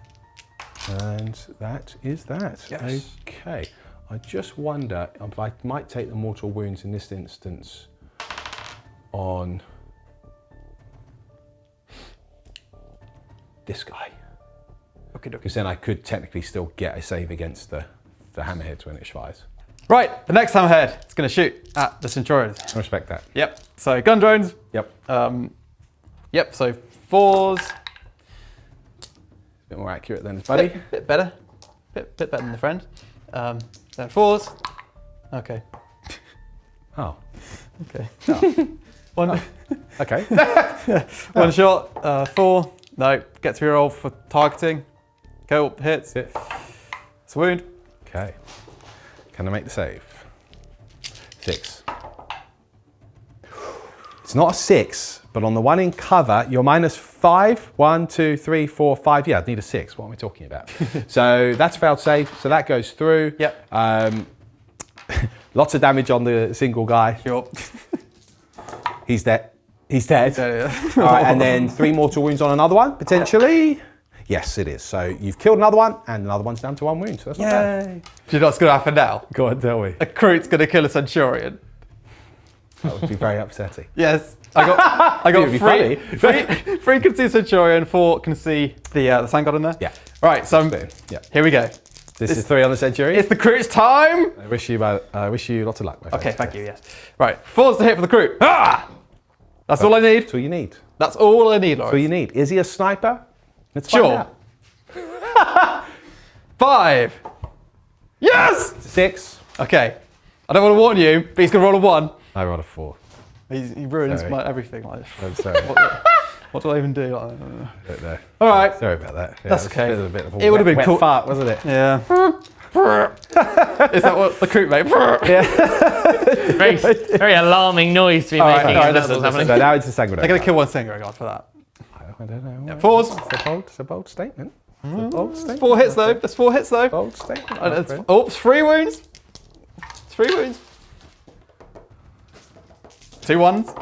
And that is that. Yes. Okay. I just wonder if I might take the mortal wounds in this instance on this guy. Okay, Because then I could technically still get a save against the hammerheads when it fires. Right, the next hammerhead is going to shoot at the Centurions. I respect that. Yep. So gun drones. Yep. Yep. So 4s. A bit more accurate than his buddy. Bit better. Bit better than the friend. Then 4s. Okay. Oh. Okay. One. Okay. One shot. 4. No. Get to reroll for targeting. Cool. Hits. Hit. It's a wound. Okay. Can I make the save? 6. It's not a 6, but on the one in cover, you're -5. 1, 2, 3, 4, 5. Yeah, I'd need a 6. What am I talking about? So that's a failed save. So that goes through. Yep. Lots of damage on the single guy. Sure. He's dead. He's dead. Yeah. All right, and then 3 mortal wounds on another one, potentially. Yes, it is. So you've killed another one, and another one's down to 1 wound. So that's not bad. Yay. Do you know what's going to happen now? Go on, tell me. A Kroot's going to kill a Centurion. That would be very upsetting. Yes. I got It would be funny. three can see Centurion, 4 can see the Sun God in there. Yeah. Right, so Yeah. here we go. This is 3 on the Centurion. It's the Kroot's time. I wish you lots of luck. My friend. Okay, thank you, yes. Right, 4's to hit for the Kroot. Ah! That's all I need. That's all you need. That's all I need, That's all Lawrence. you need. Is he a sniper? Let's Sure. find out. 5. Yes! 6. Okay. I don't want to warn you, but he's going to roll a 1. I rolled a 4. He ruins Sorry. my everything like this. I'm sorry. What do I even do? I don't know. All right. Sorry about that. Yeah, That's it was okay. a bit of a It would have been wet cool. fart, wasn't it? Yeah. Is that what the Kroot made? Very, very alarming noise to be making. all right, That's listen, what's happening. So now it's a Sanguinary. They're going to kill one Sanguinary God for that. I don't know. Yeah, 4s. It's a bold statement. It's a bold statement. 4 hits though. There's 4 hits though. Bold statement. And my it's, friend. oh, it's 3 wounds. It's 3 wounds. 2 1s.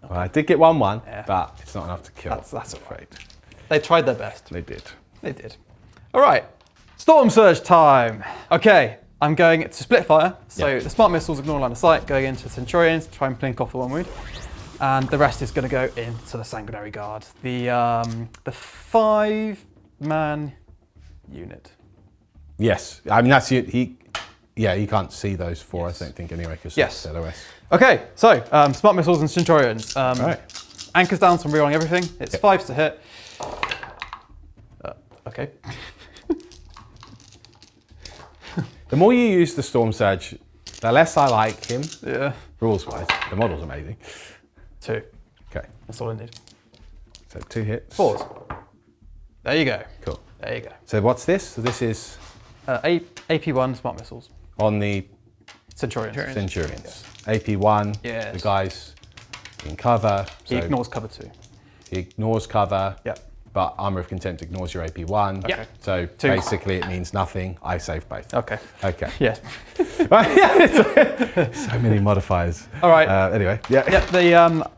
Well, I did get 1-1, Yeah. but it's not enough to kill. That's afraid. They tried their best. They did. They did. All right, Storm Surge time. Okay, I'm going to split fire. So Yeah. the smart missiles ignore line of sight, going into Centurions, try and blink off the 1 wound. And the rest is going to go into the Sanguinary Guard, the 5-man unit. Yes, I mean that's he. Yeah, you can't see those 4. Yes. I don't think anyway because Yes. it's LOS. Okay, so smart missiles and Centurions. Right. Anchors down, so I'm rerolling everything. It's 5s to hit. Okay. The more you use the Storm Surge, the less I like him. Yeah. Rules-wise, the model's amazing. 2. Okay, That's all I need. so 2 hits. 4s. There you go. Cool. There you go. So what's this? So this is AP1 smart missiles. on the Centurions. Centurions. AP1, Yes. the guys in cover. He So ignores cover 2. he ignores cover. Yep. But Armour of Contempt ignores your AP1. Okay. So 2. basically it means nothing. I save both. Okay. Okay. Yes. So many modifiers. All right. Anyway, yeah. Yep.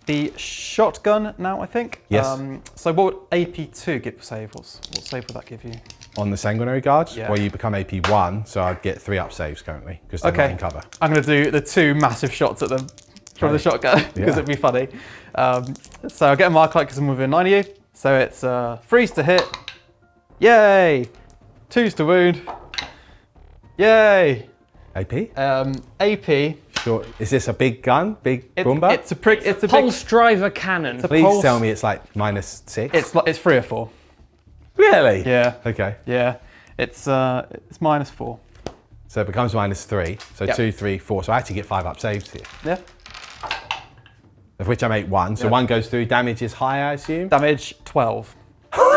The shotgun now, I think. Yes. So what would AP2 give save? What save would that give you? On the Sanguinary Guards, Yeah. well, you become AP1, so I'd get 3 up saves currently because they're not in cover. I'm going to do the 2 massive shots at them from the shotgun because Yeah. it'd be funny. So I'll get a mark like because I'm within 9 of you. So it's 3s to hit. Yay! 2s to wound. Yay! AP? AP. Sure. Is this a big gun? Big boomba? It's a big. Pulse driver cannon. a Please pulse. tell me it's like -6. It's 3 or 4. Really? Yeah. Okay. Yeah. It's -4. So it becomes -3. So Yep. 2, 3, 4. So I actually get 5 up saves here, Yeah. of which I make 1. So Yeah. 1 goes through. Damage is high, I assume. Damage 12. One's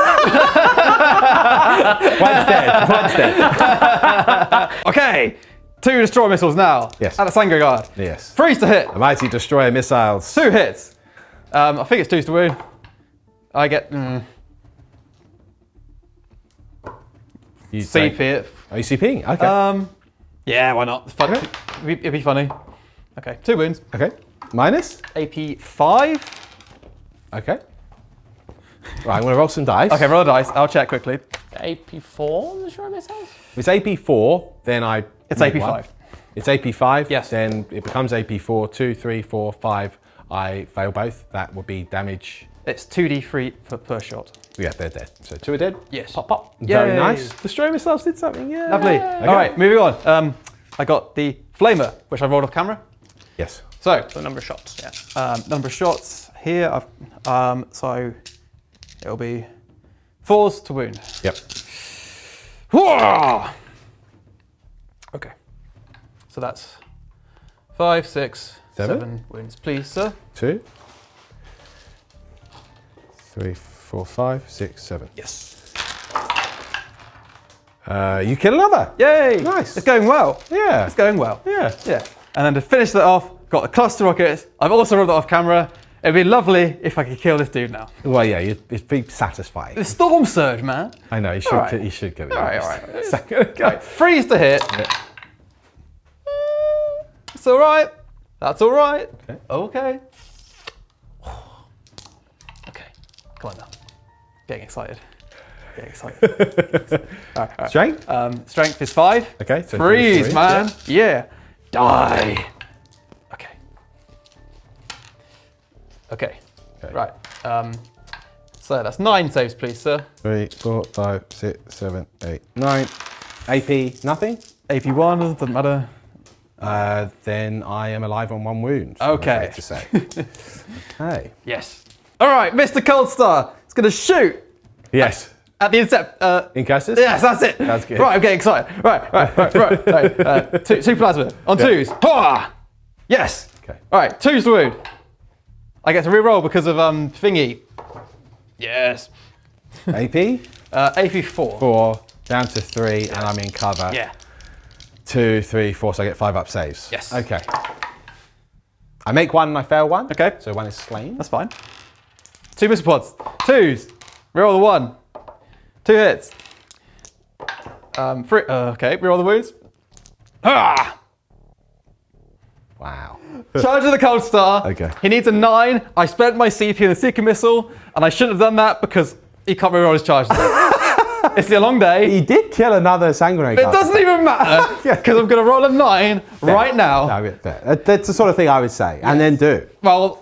dead. One's dead. Okay. 2 destroy missiles now. Yes. At the Sanguinary Guard. Yes. 3s to hit. Mighty Destroyer missiles. 2 hits. I think it's 2s to wound. I get You CP say- it. Oh, you CPing? Okay. Yeah, why not? It's fun. Okay. It'd be funny. Okay, 2 wounds. Okay. Minus? AP5. Okay. Right, I'm going to roll some dice. Okay, roll the dice. I'll check quickly. AP4 on the Shroud missiles? If it's AP4, then I. It's make AP5. one. It's AP5? Yes. Then it becomes AP4. 2, 3, 4, 5. I fail both. That would be damage. It's 2d3 per shot. Yeah, they're dead. So 2 are dead. Yes. Pop, pop. Very Yay. nice. Destroy missiles did something. Yeah. Lovely. Okay. All right, moving on. I got the Flamer, which I rolled off camera. Yes. So, The number of shots, yeah. number of shots here. So it'll be 4s to wound. Yep. Whoa! Okay. So that's 5, 6, 7 wounds, please, sir. 2, 3, 4, 5, 6, 7. Yes. You kill another. Yay! Nice. It's going well. Yeah. It's going well. Yeah. Yeah. And then to finish that off, got the cluster rockets. I've also rolled that off camera. It'd be lovely if I could kill this dude now. Well, yeah, it'd be satisfying. The Storm Surge, man. I know, you should, All right. you should kill it. All right, all right. Second. Right, 3s to hit. Yeah. It's all right. That's all right. Okay. Okay. Okay. Come on now. Getting excited. Getting excited. all right. Strength? Strength is 5. Okay, so Freeze, three, man. Yeah. Die. Okay. Okay. Okay. Right. So that's 9 saves, please, sir. 3, 4, 5, 6, 7, 8, 9. AP, nothing? AP1, doesn't matter. Then I am alive on 1 wound. Okay. I'm afraid to say. Okay. Yes. All right, Mr. Coldstar is going to shoot Yes. at the Sept. Incassus? Yes, that's it. That's good. Right, I'm getting excited. Right. Two plasma on 2s. Ha! Yes. Okay. All right, 2s to wound. I get to re-roll because of thingy. Yes. AP? AP4. 4, down to 3, and I'm in cover. Yeah. 2, 3, 4, so I get 5 up saves. Yes. Okay. I make 1 and I fail 1. Okay. So 1 is slain. That's fine. 2 missile pods. 2s. Reroll the 1. 2 hits. Okay, reroll the wounds. Ah! Wow. Charging the Coldstar. Okay. He needs a 9. I spent my CP in the Seeker Missile, and I shouldn't have done that because he can't reroll his charges. It's a long day. He did kill another Sanguinary It Guard. doesn't even matter because I'm going to roll a 9 right now. No, fair. That's the sort of thing I would say, and then do. Well,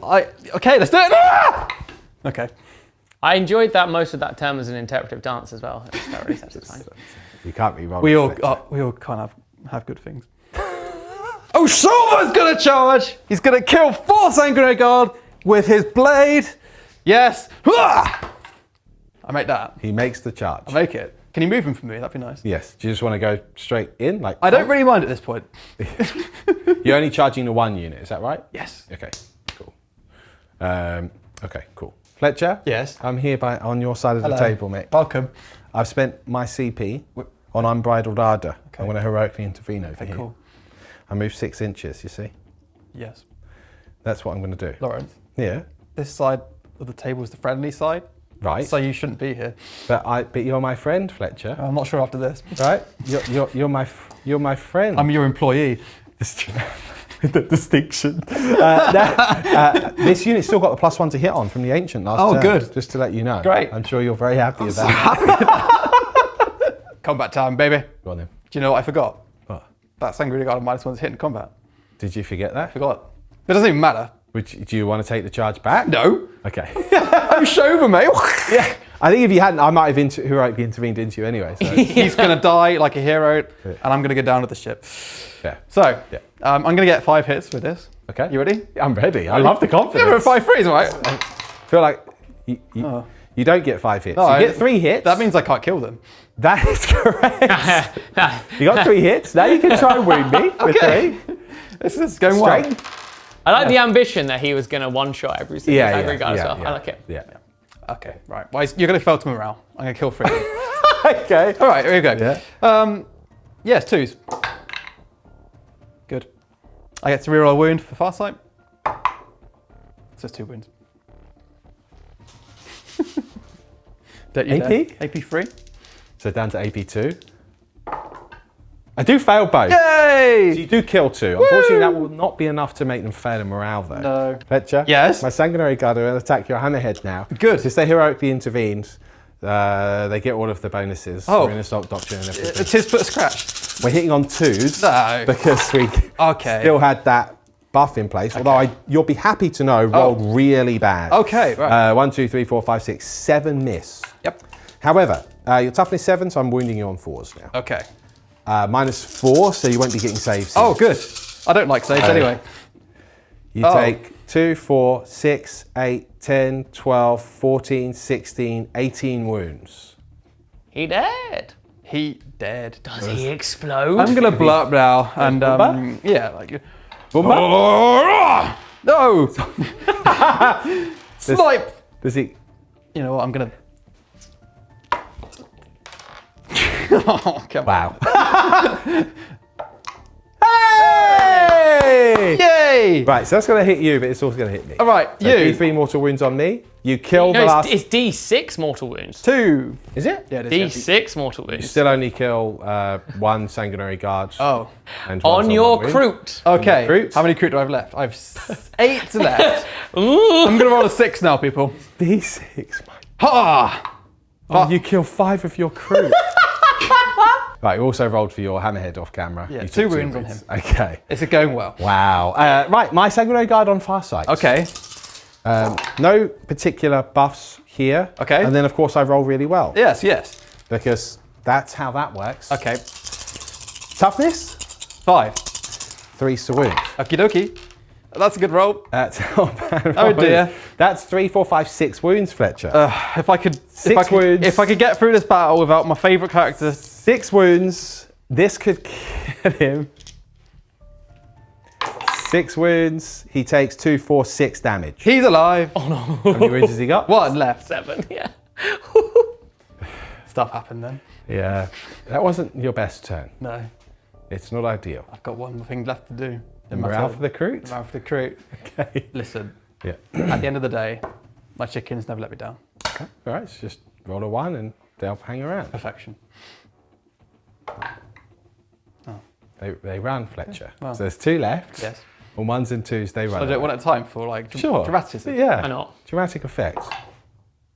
okay, let's do it. Ah! Okay. I enjoyed that most of that term as an interpretive dance as well. It felt really satisfying. You can't be wrong. We all kind of have good things. Oh, Shas'vre's going to charge. He's going to kill 4 Sanguinary Guard with his blade. Yes. Ah! I make that. He makes the charge. I make it. Can you move him for me? That'd be nice. Yes. Do you just want to go straight in? Like I don't really mind at this point. You're only charging the 1 unit, is that right? Yes. Okay, cool. Okay, cool. Fletcher? Yes? I'm here on your side of the table, mate. Welcome. I've spent my CP on Unbridled Ardour. Okay. I'm going to heroically intervene over here. Cool. I move 6 inches, you see? Yes. That's what I'm going to do. Lawrence, Yeah, this side of the table is the friendly side, right. so you shouldn't be here. But you're my friend, Fletcher. I'm not sure after this. Right? You're my friend. I'm your employee. The distinction. This unit's still got the +1 to hit on from the Ancient last Oh, turn, good. Just to let you know. Great. I'm sure you're very happy with that. Combat time, baby. Go on then. Do you know what I forgot? What? That Sanguinary Guard of -1's hitting combat. Did you forget that? Forgot. It doesn't even matter. Do you want to take the charge back? No. Okay. I'm Shas'vre, mate. Yeah. I think if you hadn't, I might have heroically intervened into you anyway. So. He's going to die like a hero, and I'm going to go down to the ship. Yeah. So, Yeah. I'm going to get 5 hits with this. Okay. You ready? I'm ready. I love the confidence. Yeah, we're at 5 threes, right? I feel like you don't get 5 hits. No, you get 3 hits. That means I can't kill them. That is correct. You got 3 hits. Now you can try and wound me with 3. This is going well. Straight. I like the ambition that he was going to one-shot every single Sanguinary Guard as well. I like it. Yeah. Okay, right. Well, you're going to fail to morale. I'm going to kill 3. Okay. All right, here we go. Yeah. Yes, 2s. Good. I get to reroll a wound for Farsight. So it's 2 wounds. Don't you AP? dare. AP3. So down to AP2. I do fail both. Yay! So you do kill 2. Unfortunately, that will not be enough to make them fail in morale, though. No. Fletcher? Yes? My Sanguinary Guard will attack your hammerhead now. Good. Since they heroically intervened, they get all of the bonuses. Oh. We're in Assault Doctrine and everything. It's his foot scratch. We're hitting on 2s. No. Because we still had that buff in place. Although you'll be happy to know, rolled really bad. Okay, right. 1, 2, 3, 4, 5, 6, 7 miss. Yep. However, your toughness 7, so I'm wounding you on 4s now. Okay. -4, so you won't be getting saves. Oh, good. I don't like saves anyway. You take 2, 4, 6, 8, 10, 12, 14, 16, 18 wounds. He dead. He dead. Does he explode? I'm gonna blow up now, and Boomba? yeah, like. Boomba? No. Snipe. Does he? You know what? I'm gonna. Oh, come on. Wow. Hey! Yay! Right, so that's going to hit you, but it's also going to hit me. All right, So you. D3 mortal wounds on me. You kill the No, last. it's D6 mortal wounds. 2. Is it? Yeah, it is. D6 mortal wounds. Still only kill 1 Sanguinary Guard. Oh. And 1 On your wound. Kroot. Okay. Kroot. How many Kroot do I have left? I have 8 left. I'm gonna roll a 6 now, people. D6. Ha! Oh, you kill 5 of your crew. Right, you also rolled for your hammerhead off camera. Yeah, You 2 took wounds on him. Okay. Is it going well? Wow. Right, my Sanguinary Guard on Farsight. Okay. No particular buffs here. Okay. And then, of course, I roll really well. Yes, yes. Because that's how that works. Okay. Toughness? 5. 3 to wound. Okie dokie. That's a good roll. That's oh, man, Oh dear. That's 3, 4, 5, 6 wounds, Fletcher. If I could, 6 wounds. If I could get through this battle without my favourite character. 6 wounds. This could kill him. 6 wounds. He takes 2, 4, 6 damage. He's alive. Oh no. How many wounds has he got? 1 left. 7, yeah. Stuff happened then. Yeah. That wasn't your best turn. No. It's not ideal. I've got one thing left to do. in my Morale turn. for the crew? Morale for the crew. Okay. Listen, Yeah. at the end of the day, my chickens never let me down. Okay. All right. So just roll a 1 and they'll hang around. Perfection. They run, Fletcher. Well. So there's 2 left. Yes. On ones and twos, they run. I do it one at a time for like Sure. dramatism. Yeah. Why not? Dramatic effect.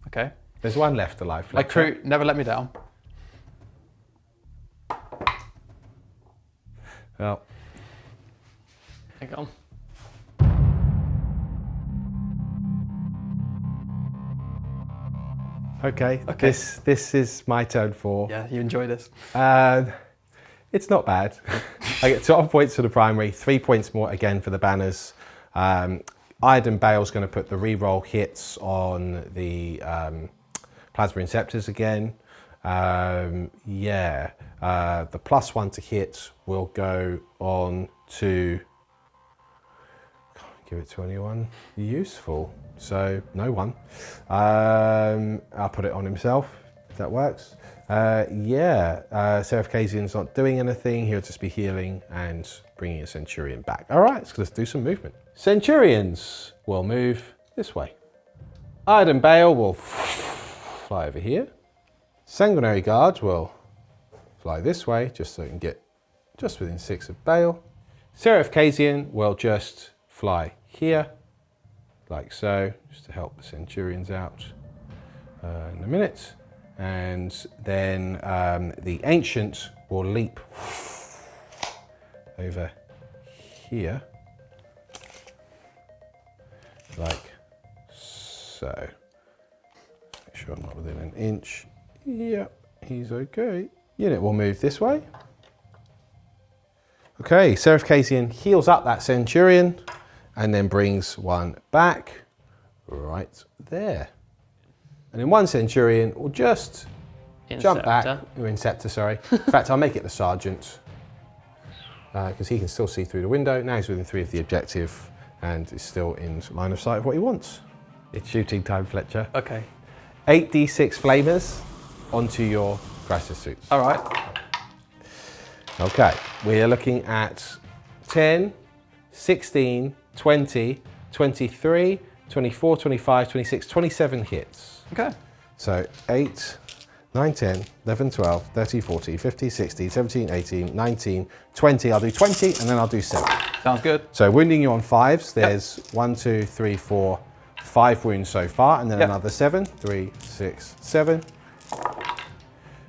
Okay. There's one left alive. Like Kroot, never let me down. Well, Hang on. okay. Okay. This is my turn for. Yeah, you enjoy this. It's not bad. I get 12 points for the primary, 3 points more again for the banners. Iridium Bale's going to put the reroll hits on the Plasma Inceptors again. The +1 to hit will go on to. Can't give it to anyone useful, so no one. I'll put it on himself if that works. Seraph Kazian's not doing anything. He'll just be healing and bringing a Centurion back. All right, so let's do some movement. Centurions will move this way. Iridium Bale will fly over here. Sanguinary Guard will fly this way, just so we can get just within 6 of Bale. Seraph Kazian will just fly here, like so, just to help the Centurions out in a minute. And then the Ancient will leap over here, like so. Make sure I'm not within an inch. Yep, he's okay. Unit will move this way. Okay, Seraph Kazian heals up that Centurion and then brings one back right there. And then one Centurion will just jump back. Or Inceptor, sorry. In fact, I'll make it the Sergeant because he can still see through the window. Now he's within 3 of the objective and is still in line of sight of what he wants. It's shooting time, Fletcher. Okay. 8d6 flamers onto your crisis suits. All right. Okay, we are looking at 10, 16, 20, 23, 24, 25, 26, 27 hits. Okay. So 8, 9, 10, 11, 12, 13, 14, 15, 16, 17, 18, 19, 20. I'll do 20 and then I'll do 7. Sounds good. So wounding you on 5s, there's 1, 2, 3, 4, 5 wounds so far, and then another 7. 3, 6, 7.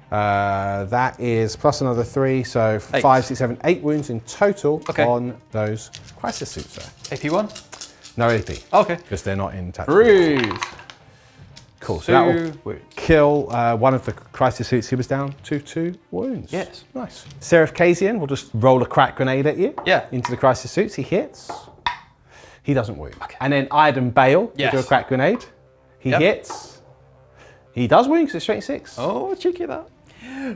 That is plus another 3, so 8. 5, 6, 7, 8 wounds in total Okay. on those crisis suits there. AP1? No AP. Okay. Because they're not in tactical. Breathe. Cool, so that will kill one of the crisis suits. He was down to 2 wounds. Yes. Nice. Seraph Kazian will just roll a crack grenade at you. Yeah. Into the crisis suits. He hits. He doesn't wound. Okay. And then Iridium Bale will do a crack grenade. He hits. He does wound because it's straight 6. Oh, cheeky that.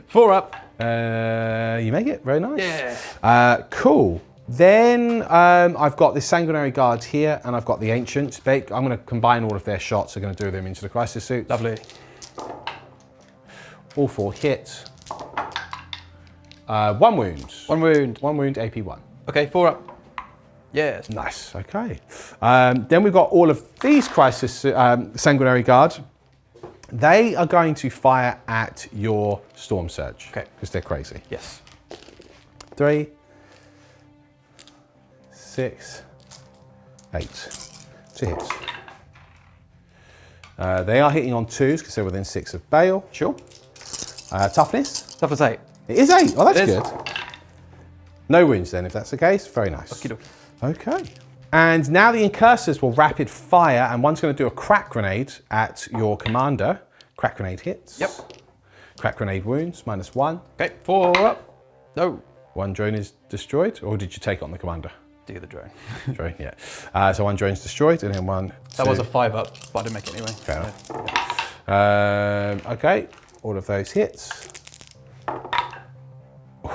4 up. You make it. Very nice. Yeah. Cool. Then I've got this Sanguinary Guard here, and I've got the Ancient. I'm going to combine all of their shots. I'm going to do them into the crisis suits. Lovely. All 4 hit. 1 wound. 1 wound. 1 wound, AP1. Okay, 4 up. Yes. Nice, okay. Then we've got all of these crisis Sanguinary Guard. They are going to fire at your Storm Surge. Okay. Because they're crazy. Yes. 3, 6, 8. 2 hits. They are hitting on 2s because they're within 6 of Bale. Sure. Toughness? Toughness 8. It is 8. Oh, that's It is. good. No wounds then, if that's the case. Very nice. Okie dokie. Okay. And now the Incursors will rapid fire, and one's going to do a crack grenade at your commander. Crack grenade hits. Yep. Crack grenade wounds, -1. Okay, 4 up. No. 1 drone is destroyed, or did you take it on the commander? Do the drone. Drone, yeah. So 1 drone's destroyed, and then 1, 2. That was a 5 up, but I didn't make it anyway. Fair enough. Okay, all of those hits.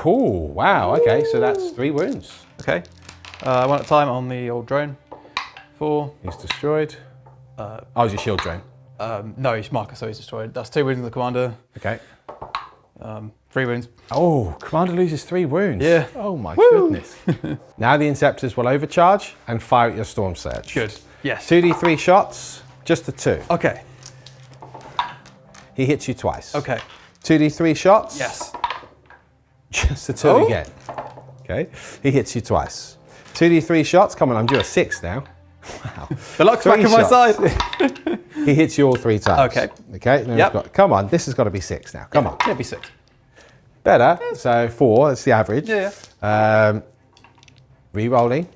Oh, wow, okay, so that's 3 wounds. Okay. 1 at a time on the old drone. 4. He's destroyed. Oh, it's your shield drone. No, he's Mont'ka, so he's destroyed. That's 2 wounds on the commander. Okay. 3 wounds. Oh, commander loses 3 wounds. Yeah. Oh my goodness. Now the Inceptors will overcharge and fire at your Storm Surge. Good. Yes. 2d3 shots, just the 2. Okay. He hits you twice. Okay. 2d3 shots. Yes. Just the 2 again. Okay. He hits you twice. 2d3 shots. Come on, I'm due a 6 now. Wow. The luck's back on my side. He hits you all 3 times. Okay. Okay. Then we've got, come on, this has got to be 6 now. Come on. It'll be 6. Better. So 4, that's the average. Yeah. Re-rolling.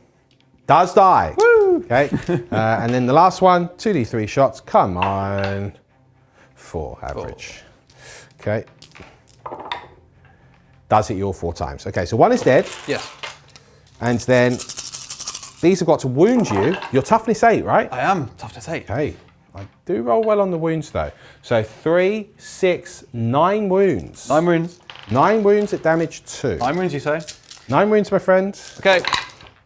Does die. Woo! Okay. And then the last one, 2d3 shots. Come on. 4 average. Okay. Does hit you all 4 times. Okay, so 1 is dead. Yes. And then these have got to wound you. You're toughness 8, right? I am toughness 8. Okay. I do roll well on the wounds though. So 3, 6, 9 wounds. 9 wounds. 9 wounds at damage 2. 9 wounds, you say? 9 wounds, my friend. Okay.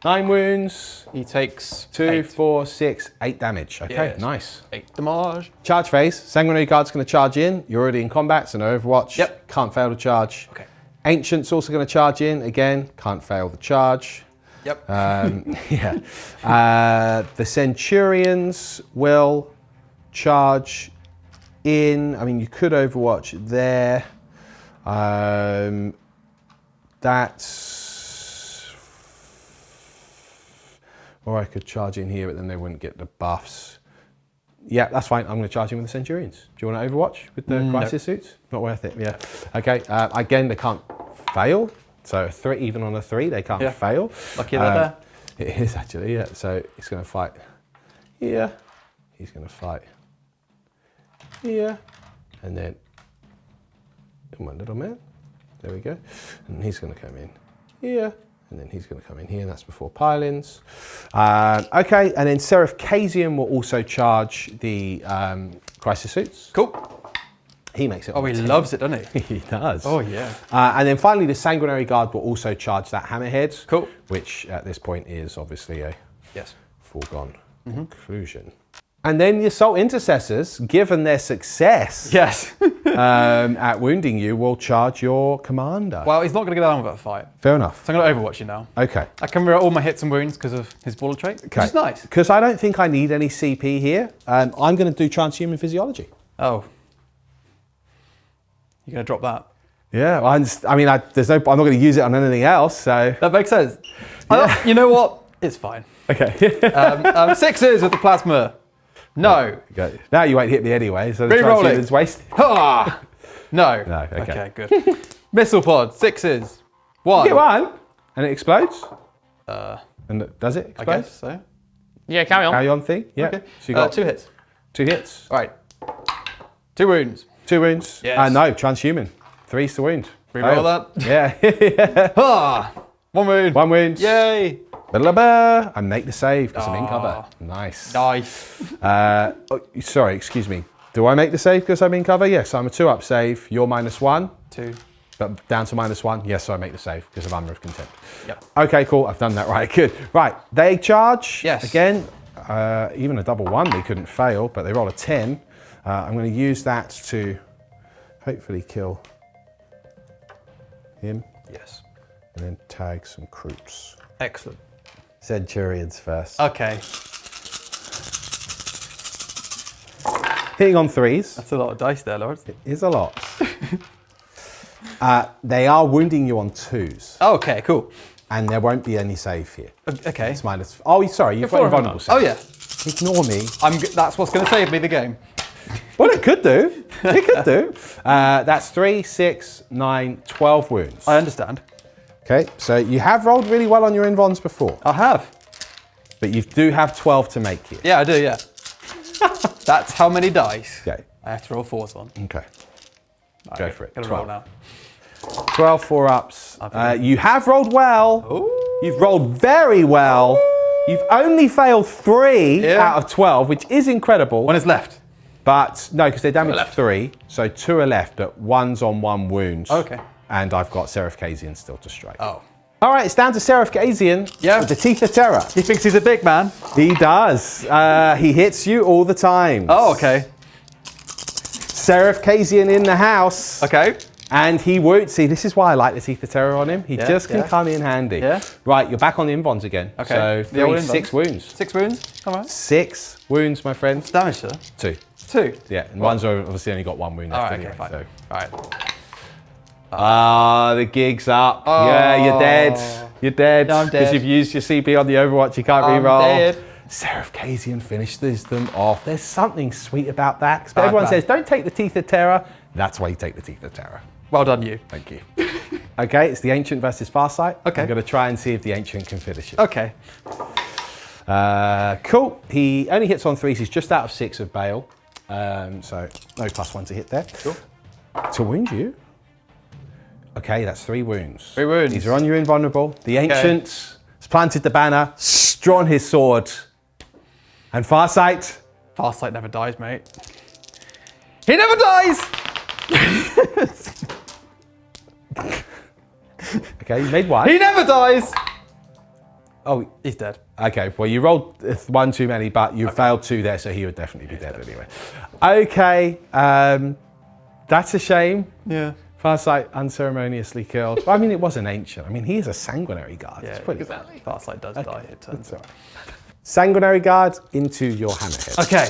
9 wounds. He takes 2, 8. 4, 6, 8 damage. Okay, Yes. nice. 8 damage. Charge phase. Sanguinary Guard's going to charge in. You're already in combat, so no Overwatch. Yep. Can't fail to charge. Okay. Ancient's also going to charge in. Again, can't fail the charge. Yep. Yeah. The Centurions will charge in. I mean, you could Overwatch there. That's... Or I could charge in here, but then they wouldn't get the buffs. Yeah, that's fine. I'm going to charge in with the Centurions. Do you want to Overwatch with the Crisis suits? Not worth it, yeah. Okay, again, they can't fail. So a 3, even on a 3, they can't fail. Lucky they're there. It is actually, yeah. So he's going to fight here. He's going to fight here. And then, my little man. There we go. And he's going to come in here. And then he's going to come in here, and that's before pile-ins. Okay, and then Seraph Kazian will also charge the Crisis suits. Cool. He makes it. Oh, he loves it, doesn't he? He does. Oh, yeah. And then finally, the Sanguinary Guard will also charge that Hammerhead. Cool. Which at this point is obviously a foregone conclusion. And then the Assault Intercessors, given their success Yes. at wounding you, will charge your commander. Well, he's not going to get on with that fight. Fair enough. So I'm going to Overwatch you now. Okay. I can mirror all my hits and wounds because of his baller trait, which is nice. Because I don't think I need any CP here. I'm going to do transhuman physiology. Oh. You're going to drop that? Yeah, I'm not going to use it on anything else, so. That makes sense. Yeah. You know what? It's fine. Okay. 6s with the plasma. No. Okay. Now you won't hit me anyway, so the Re-rolling. transhuman's wasted. Ah! No. No, okay. Okay, good. Missile pod, 6s. 1. You get 1, and it explodes. And does it explode? I guess so. Yeah, carry on. Carry on thing? Yeah. Okay. So you got 2 hits. 2 hits. All right. 2 wounds. 2 wounds. Yes. No, transhuman. 3's to wound. Re-roll that. Yeah. Ah! 1 wound. 1 wound. Yay. Blah, and make the save because I'm in cover. Ah. Nice. Nice. Sorry, excuse me. Do I make the save because I'm in cover? Yes, I'm a 2-up save. You're -1. 2. But down to -1. Yes, so I make the save because of Armor of Contempt. Yep. Okay, cool. I've done that right. Good. Right, they charge. Yes. Again, even a double 1, they couldn't fail, but they roll a 10. I'm going to use that to hopefully kill him. Yes. And then tag some Kroots. Excellent. Centurions first. Okay. Hitting on 3s. That's a lot of dice there, Lawrence. It is a lot. They are wounding you on 2s. Okay, cool. And there won't be any save here. Okay. It's -. Oh, sorry, you've got Before invulnerable save. Oh, yeah. Ignore me. That's what's going to save me the game. Well, it could do. It could do. That's 3, 6, 9, 12 wounds. I understand. Okay, so you have rolled really well on your invons before, I have. but you do have 12 to make here. Yeah, I do, yeah. That's how many dice Okay. I have to roll 4s on. Okay. Go for it. Gonna 12. roll now. 12 4-ups. You have rolled well. Ooh. You've rolled very well. You've only failed 3 out of 12, which is incredible. 1 is left. But no, because they damaged 3, so 2 are left, but 1's on 1 wound. Okay. And I've got Seraph Kazian still to strike. Oh. All right, it's down to Seraph Kazian Yeah. with the Teeth of Terror. He thinks he's a big man. He does. He hits you all the time. Oh, okay. Seraph Kazian in the house. Okay. And he won't see. This is why I like the Teeth of Terror on him. He just can yeah. come in handy. Yeah. Right, you're back on the invons again. Okay. So The old 6 invons. wounds. 6 wounds. All right. 6 wounds, my friend. Damage, sir. 2. 2. Yeah, and one's obviously only got 1 wound All left right, anyway. okay, fine. So. All right. Ah, the gig's up. Yeah, you're dead. You're dead. No, I'm dead. Because you've used your CP on the Overwatch, you can't I'm reroll. dead. Seraph Kasian finishes them off. There's something sweet about that. Because everyone says, don't take the Teeth of Terror. That's why you take the Teeth of Terror. Well done, you. Thank you. Okay, it's the Ancient versus Farsight. Okay. I'm going to try and see if the Ancient can finish it. Okay. Cool. He only hits on 3s. He's just out of 6 of Bale. So no +1 to hit there. Cool. To wound you. Okay, that's 3 wounds. 3 wounds. These are on you invulnerable. The Ancient has planted the banner, drawn his sword. And Farsight. Farsight never dies, mate. He never dies! Okay, you made 1. He never dies! Oh, He's dead. okay. Well, you rolled 1 too many, but you failed 2 there, so he would definitely be dead anyway. Okay, that's a shame. Yeah. Farsight unceremoniously killed. Well, I mean, it was an Ancient. I mean, he is a Sanguinary Guard. Yeah, it's pretty exactly. Farsight does die, it turns out. Sanguinary Guard into your Hammerhead. Okay.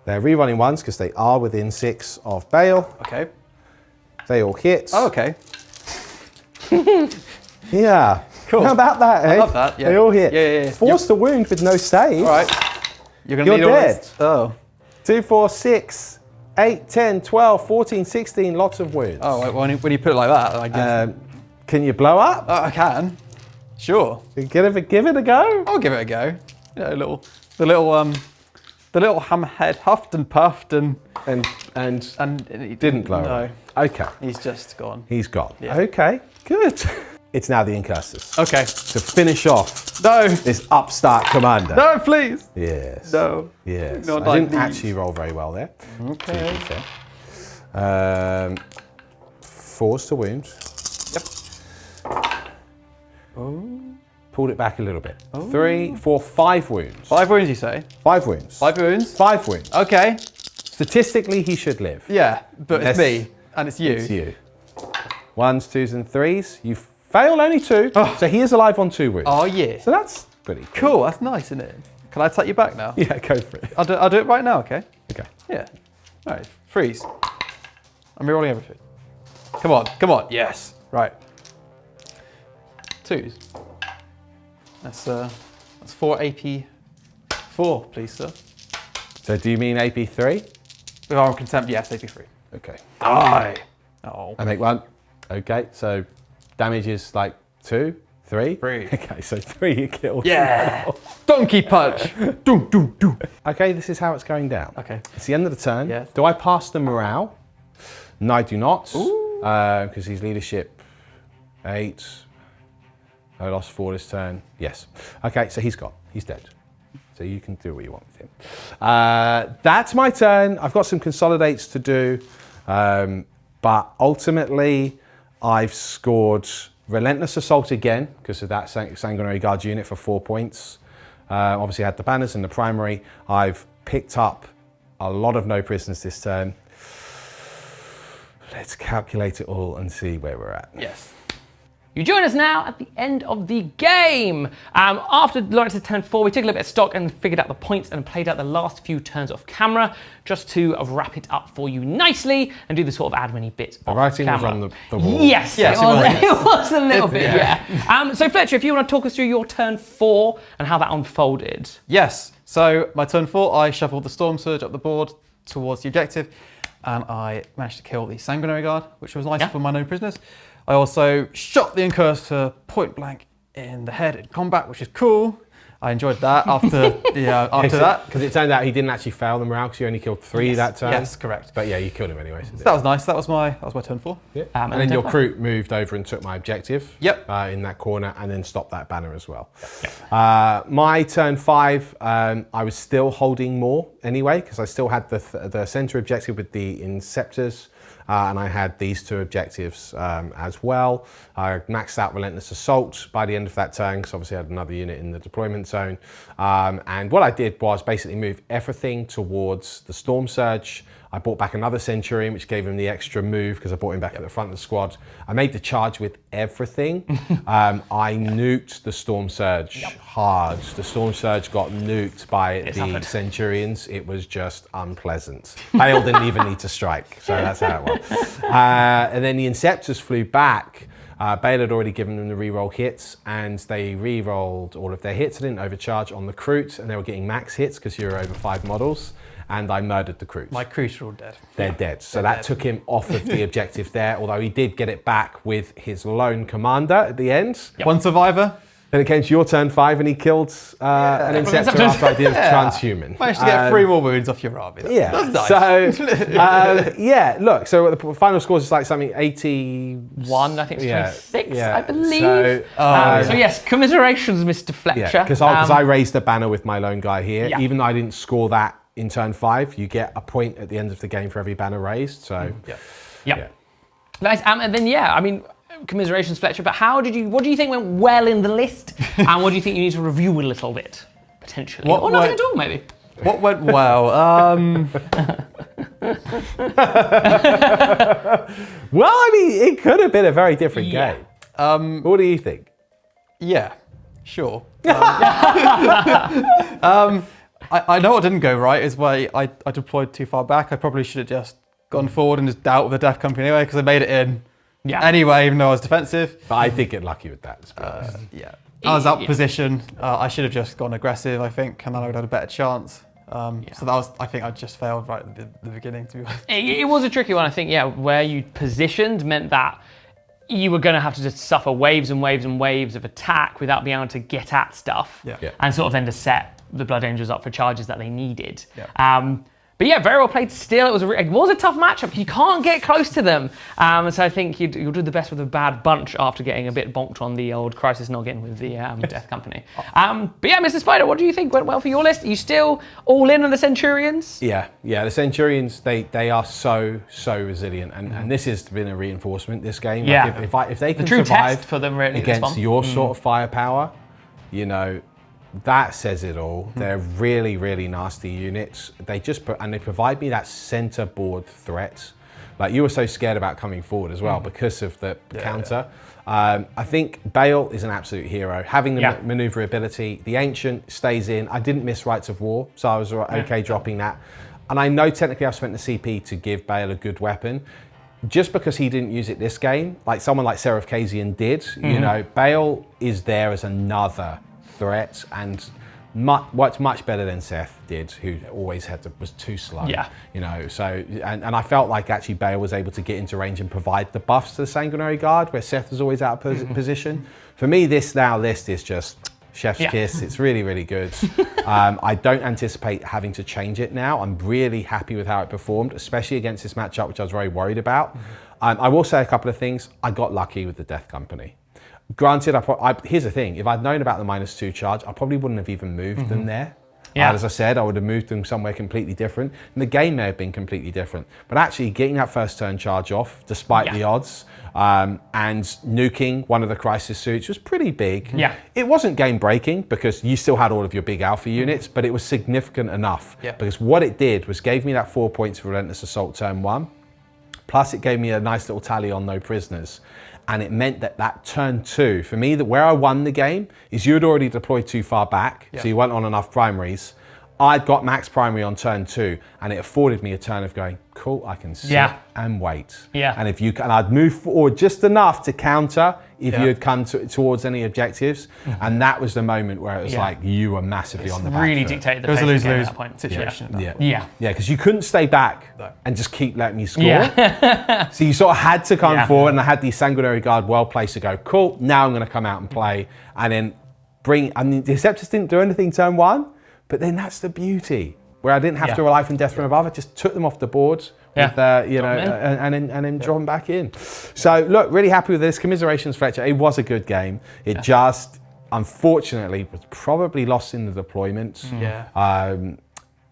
They're rerunning 1s because they are within 6 of Bale. Okay. They all hit. Oh, okay. Yeah. Cool. How about that, eh? I love that, yeah. They all hit. Yeah. Forced to wound with no save. All right. You're You're need all dead. this. Oh. 2, 4, 6, 8, 10, 12, 14, 16, lots of wounds. Oh, when you put it like that, I guess. Can you blow up? I can. Sure. Give it a go? I'll give it a go. You know, the little hammerhead huffed and puffed and And didn't blow No. up. Okay. He's just gone. He's gone. Yeah. Okay, good. It's now the Incursors. Okay. To finish off No. this upstart commander. No, please. Yes. No. Yes. Not I like didn't these. actually roll very well there. Okay. To be fair. 4s to wound. Yep. Oh. Pulled it back a little bit. 3, 4, 5 wounds. 5 wounds, you say? 5 wounds. 5 wounds? 5 wounds. Okay. Statistically, he should live. Yeah, but Yes. it's me and it's you. It's you. 1s, 2s, and 3s. You failed only 2, Oh. so he is alive on 2 wounds. Oh yeah. So that's pretty cool. Cool. That's nice, isn't it? Can I take you back now? Yeah, go for it. I'll do it right now. Okay. Okay. Yeah. All right. Freeze. I'm rerolling everything. Come on. Come on. Yes. Right. 2s. That's 4 AP. 4, please, sir. So do you mean AP3? With Armor Contempt, yes, AP3. Okay. Die. Oh. I make 1. Okay, so damage is like 2, 3? 3. Okay, so 3 you killed. Yeah. Donkey punch. Doom, doom, doom. Okay, this is how it's going down. Okay. It's the end of the turn. Yes. Do I pass the morale? No, I do not. Because he's leadership 8. I lost 4 this turn. Yes. Okay, so he's gone. He's dead. So you can do what you want with him. That's my turn. I've got some consolidates to do. But ultimately, I've scored Relentless Assault again because of that Sanguinary Guard unit for 4 points. Obviously, I had the banners in the primary. I've picked up a lot of no prisoners this turn. Let's calculate it all and see where we're at. Yes. You join us now at the end of the game. After Lawrence's turn 4, we took a little bit of stock and figured out the points and played out the last few turns off camera just to wrap it up for you nicely and do the sort of admin-y bits The off writing was camera. on the wall. Yes, Yes, it, was, it it was a little bit, yeah. yeah. So Fletcher, if you want to talk us through your turn 4 and how that unfolded. Yes. So my turn 4, I shuffled the Storm Surge up the board towards the objective, and I managed to kill the Sanguinary Guard, which was nice for my no prisoners. I also shot the Incursor point blank in the head in combat, which is cool. I enjoyed that after that. Because it turned out he didn't actually fail the morale because you only killed 3 that turn. Yes, correct. But yeah, you killed him anyway. So So that was nice. That was my turn 4. yeah. and and then your then Kroot moved over and took my objective. Yep. In that corner and then stopped that banner as well. My turn 5, I was still holding more anyway because I still had the center objective with the Inceptors. And I had these 2 objectives as well. I maxed out Relentless Assault by the end of that turn because obviously I had another unit in the deployment zone. And what I did was basically move everything towards the Storm Surge. I brought back another Centurion, which gave him the extra move because I brought him back at the front of the squad. I made the charge with everything. I nuked the Storm Surge hard. The Storm Surge got nuked by the Centurions. It was just unpleasant. Bale didn't even need to strike, so that's how it was. And then the Inceptors flew back. Bale had already given them the reroll hits, and they re-rolled all of their hits. I didn't overcharge on the Kroot, and they were getting max hits because you were over 5 models. And I murdered the Kroots. My Kroots are all dead. They're dead. So that took him off of the objective there, although he did get it back with his lone commander at the end. One survivor. Then it came to your turn 5 and he killed an Inceptor after I did transhuman. Managed to get 3 more wounds off your army. That's nice. So, yeah, look, so the final score is like something 81, I think it's 26, I believe. So, yes, commiserations, Mr. Fletcher. Yeah, because I raised a banner with my lone guy here. Even though I didn't score that in turn 5, you get a point at the end of the game for every banner raised. So, Nice. And then, I mean, commiserations, Fletcher. But what do you think went well in the list, and what do you think you need to review a little bit, potentially, or nothing at all, maybe? What went well? Well, I mean, it could have been a very different game. What do you think? Yeah, sure. I know what didn't go right is why I deployed too far back. I probably should have just gone forward and just dealt with the Death Company anyway, because I made it in anyway, even though I was defensive. But I did get lucky with that. I was out position. I should have just gone aggressive, I think, and then I would have had a better chance. So that was, I think I just failed right at the beginning, to be honest. It was a tricky one, I think, where you positioned meant that you were going to have to just suffer waves and waves and waves of attack without being able to get at stuff and sort of then to set the Blood Angels up for charges that they needed. But yeah, very well played still. It was a tough matchup. You can't get close to them. So I think you'll do the best with a bad bunch after getting a bit bonked on the old Crisis noggin with the Death Company. But yeah, Mr. Spider, what do you think went well for your list? Are you still all in on the Centurions? Yeah, the Centurions, they are so resilient. And this has been a reinforcement this game. Like if they can survive test for them really against your sort of firepower, you know, that says it all. They're really, really nasty units. They provide me that center board threat. Like, you were so scared about coming forward as well because of the counter. I think Bale is an absolute hero. Having the maneuverability, the Ancient stays in. I didn't miss Rights of War, so I was okay dropping that. And I know technically I've spent the CP to give Bale a good weapon. Just because he didn't use it this game, like someone like Seraph Kazian did, you know, Bale is there as another threat, and what's much better than Seth did, who always was too slow. You know, so and I felt like actually Bale was able to get into range and provide the buffs to the Sanguinary Guard, where Seth was always out of position. For me, this list is just chef's kiss. It's really, really good. I don't anticipate having to change it now. I'm really happy with how it performed, especially against this matchup, which I was very worried about. I will say a couple of things. I got lucky with the Death Company. Granted, here's the thing. If I'd known about the -2 charge, I probably wouldn't have even moved them there. As I said, I would have moved them somewhere completely different. And the game may have been completely different. But actually, getting that first turn charge off, despite the odds, and nuking one of the Crisis suits was pretty big. It wasn't game-breaking because you still had all of your big alpha units, but it was significant enough. Because what it did was gave me that 4 points for Relentless Assault turn 1. Plus, it gave me a nice little tally on no prisoners. And it meant that turn 2, for me, where I won the game is you had already deployed too far back, so you weren't on enough primaries. I'd got max primary on turn 2, and it afforded me a turn of going, cool, I can sit and wait. And I'd move forward just enough to counter if you had come towards any objectives. And that was the moment where it was like you were massively on the back foot. Really dictated the pace. It was a lose-lose situation. Because you couldn't stay back and just keep letting me score. So you sort of had to come forward, and I had the Sanguinary Guard well placed to go, cool, now I'm going to come out and play. And then the Deceptors didn't do anything turn 1. But then that's the beauty, where I didn't have to rely from death from above. I just took them off the board, with, and then draw them back in. So look, really happy with this. Commiserations, Fletcher. It was a good game. It just, unfortunately, was probably lost in the deployment.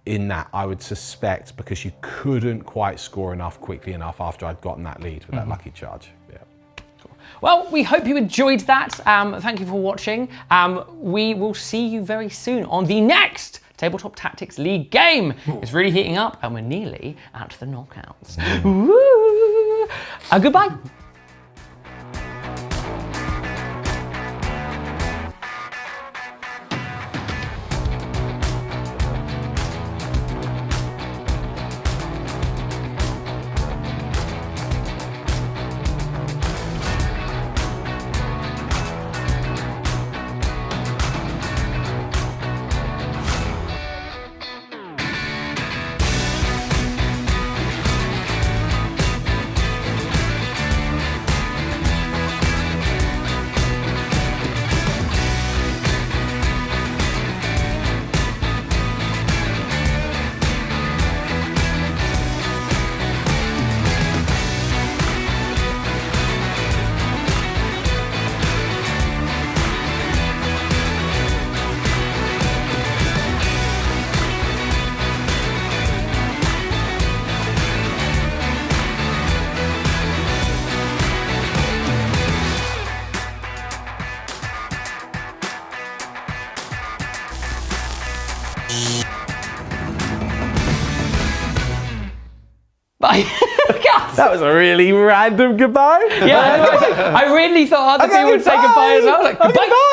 In that, I would suspect, because you couldn't quite score enough quickly enough after I'd gotten that lead with that lucky charge. Well, we hope you enjoyed that. Thank you for watching. We will see you very soon on the next Tabletop Tactics League game. It's really heating up and we're nearly at the knockouts. Woo! Goodbye. Bye. God. That was a really random goodbye. Yeah, I really thought other people would say goodbye. goodbye as well. Like, goodbye.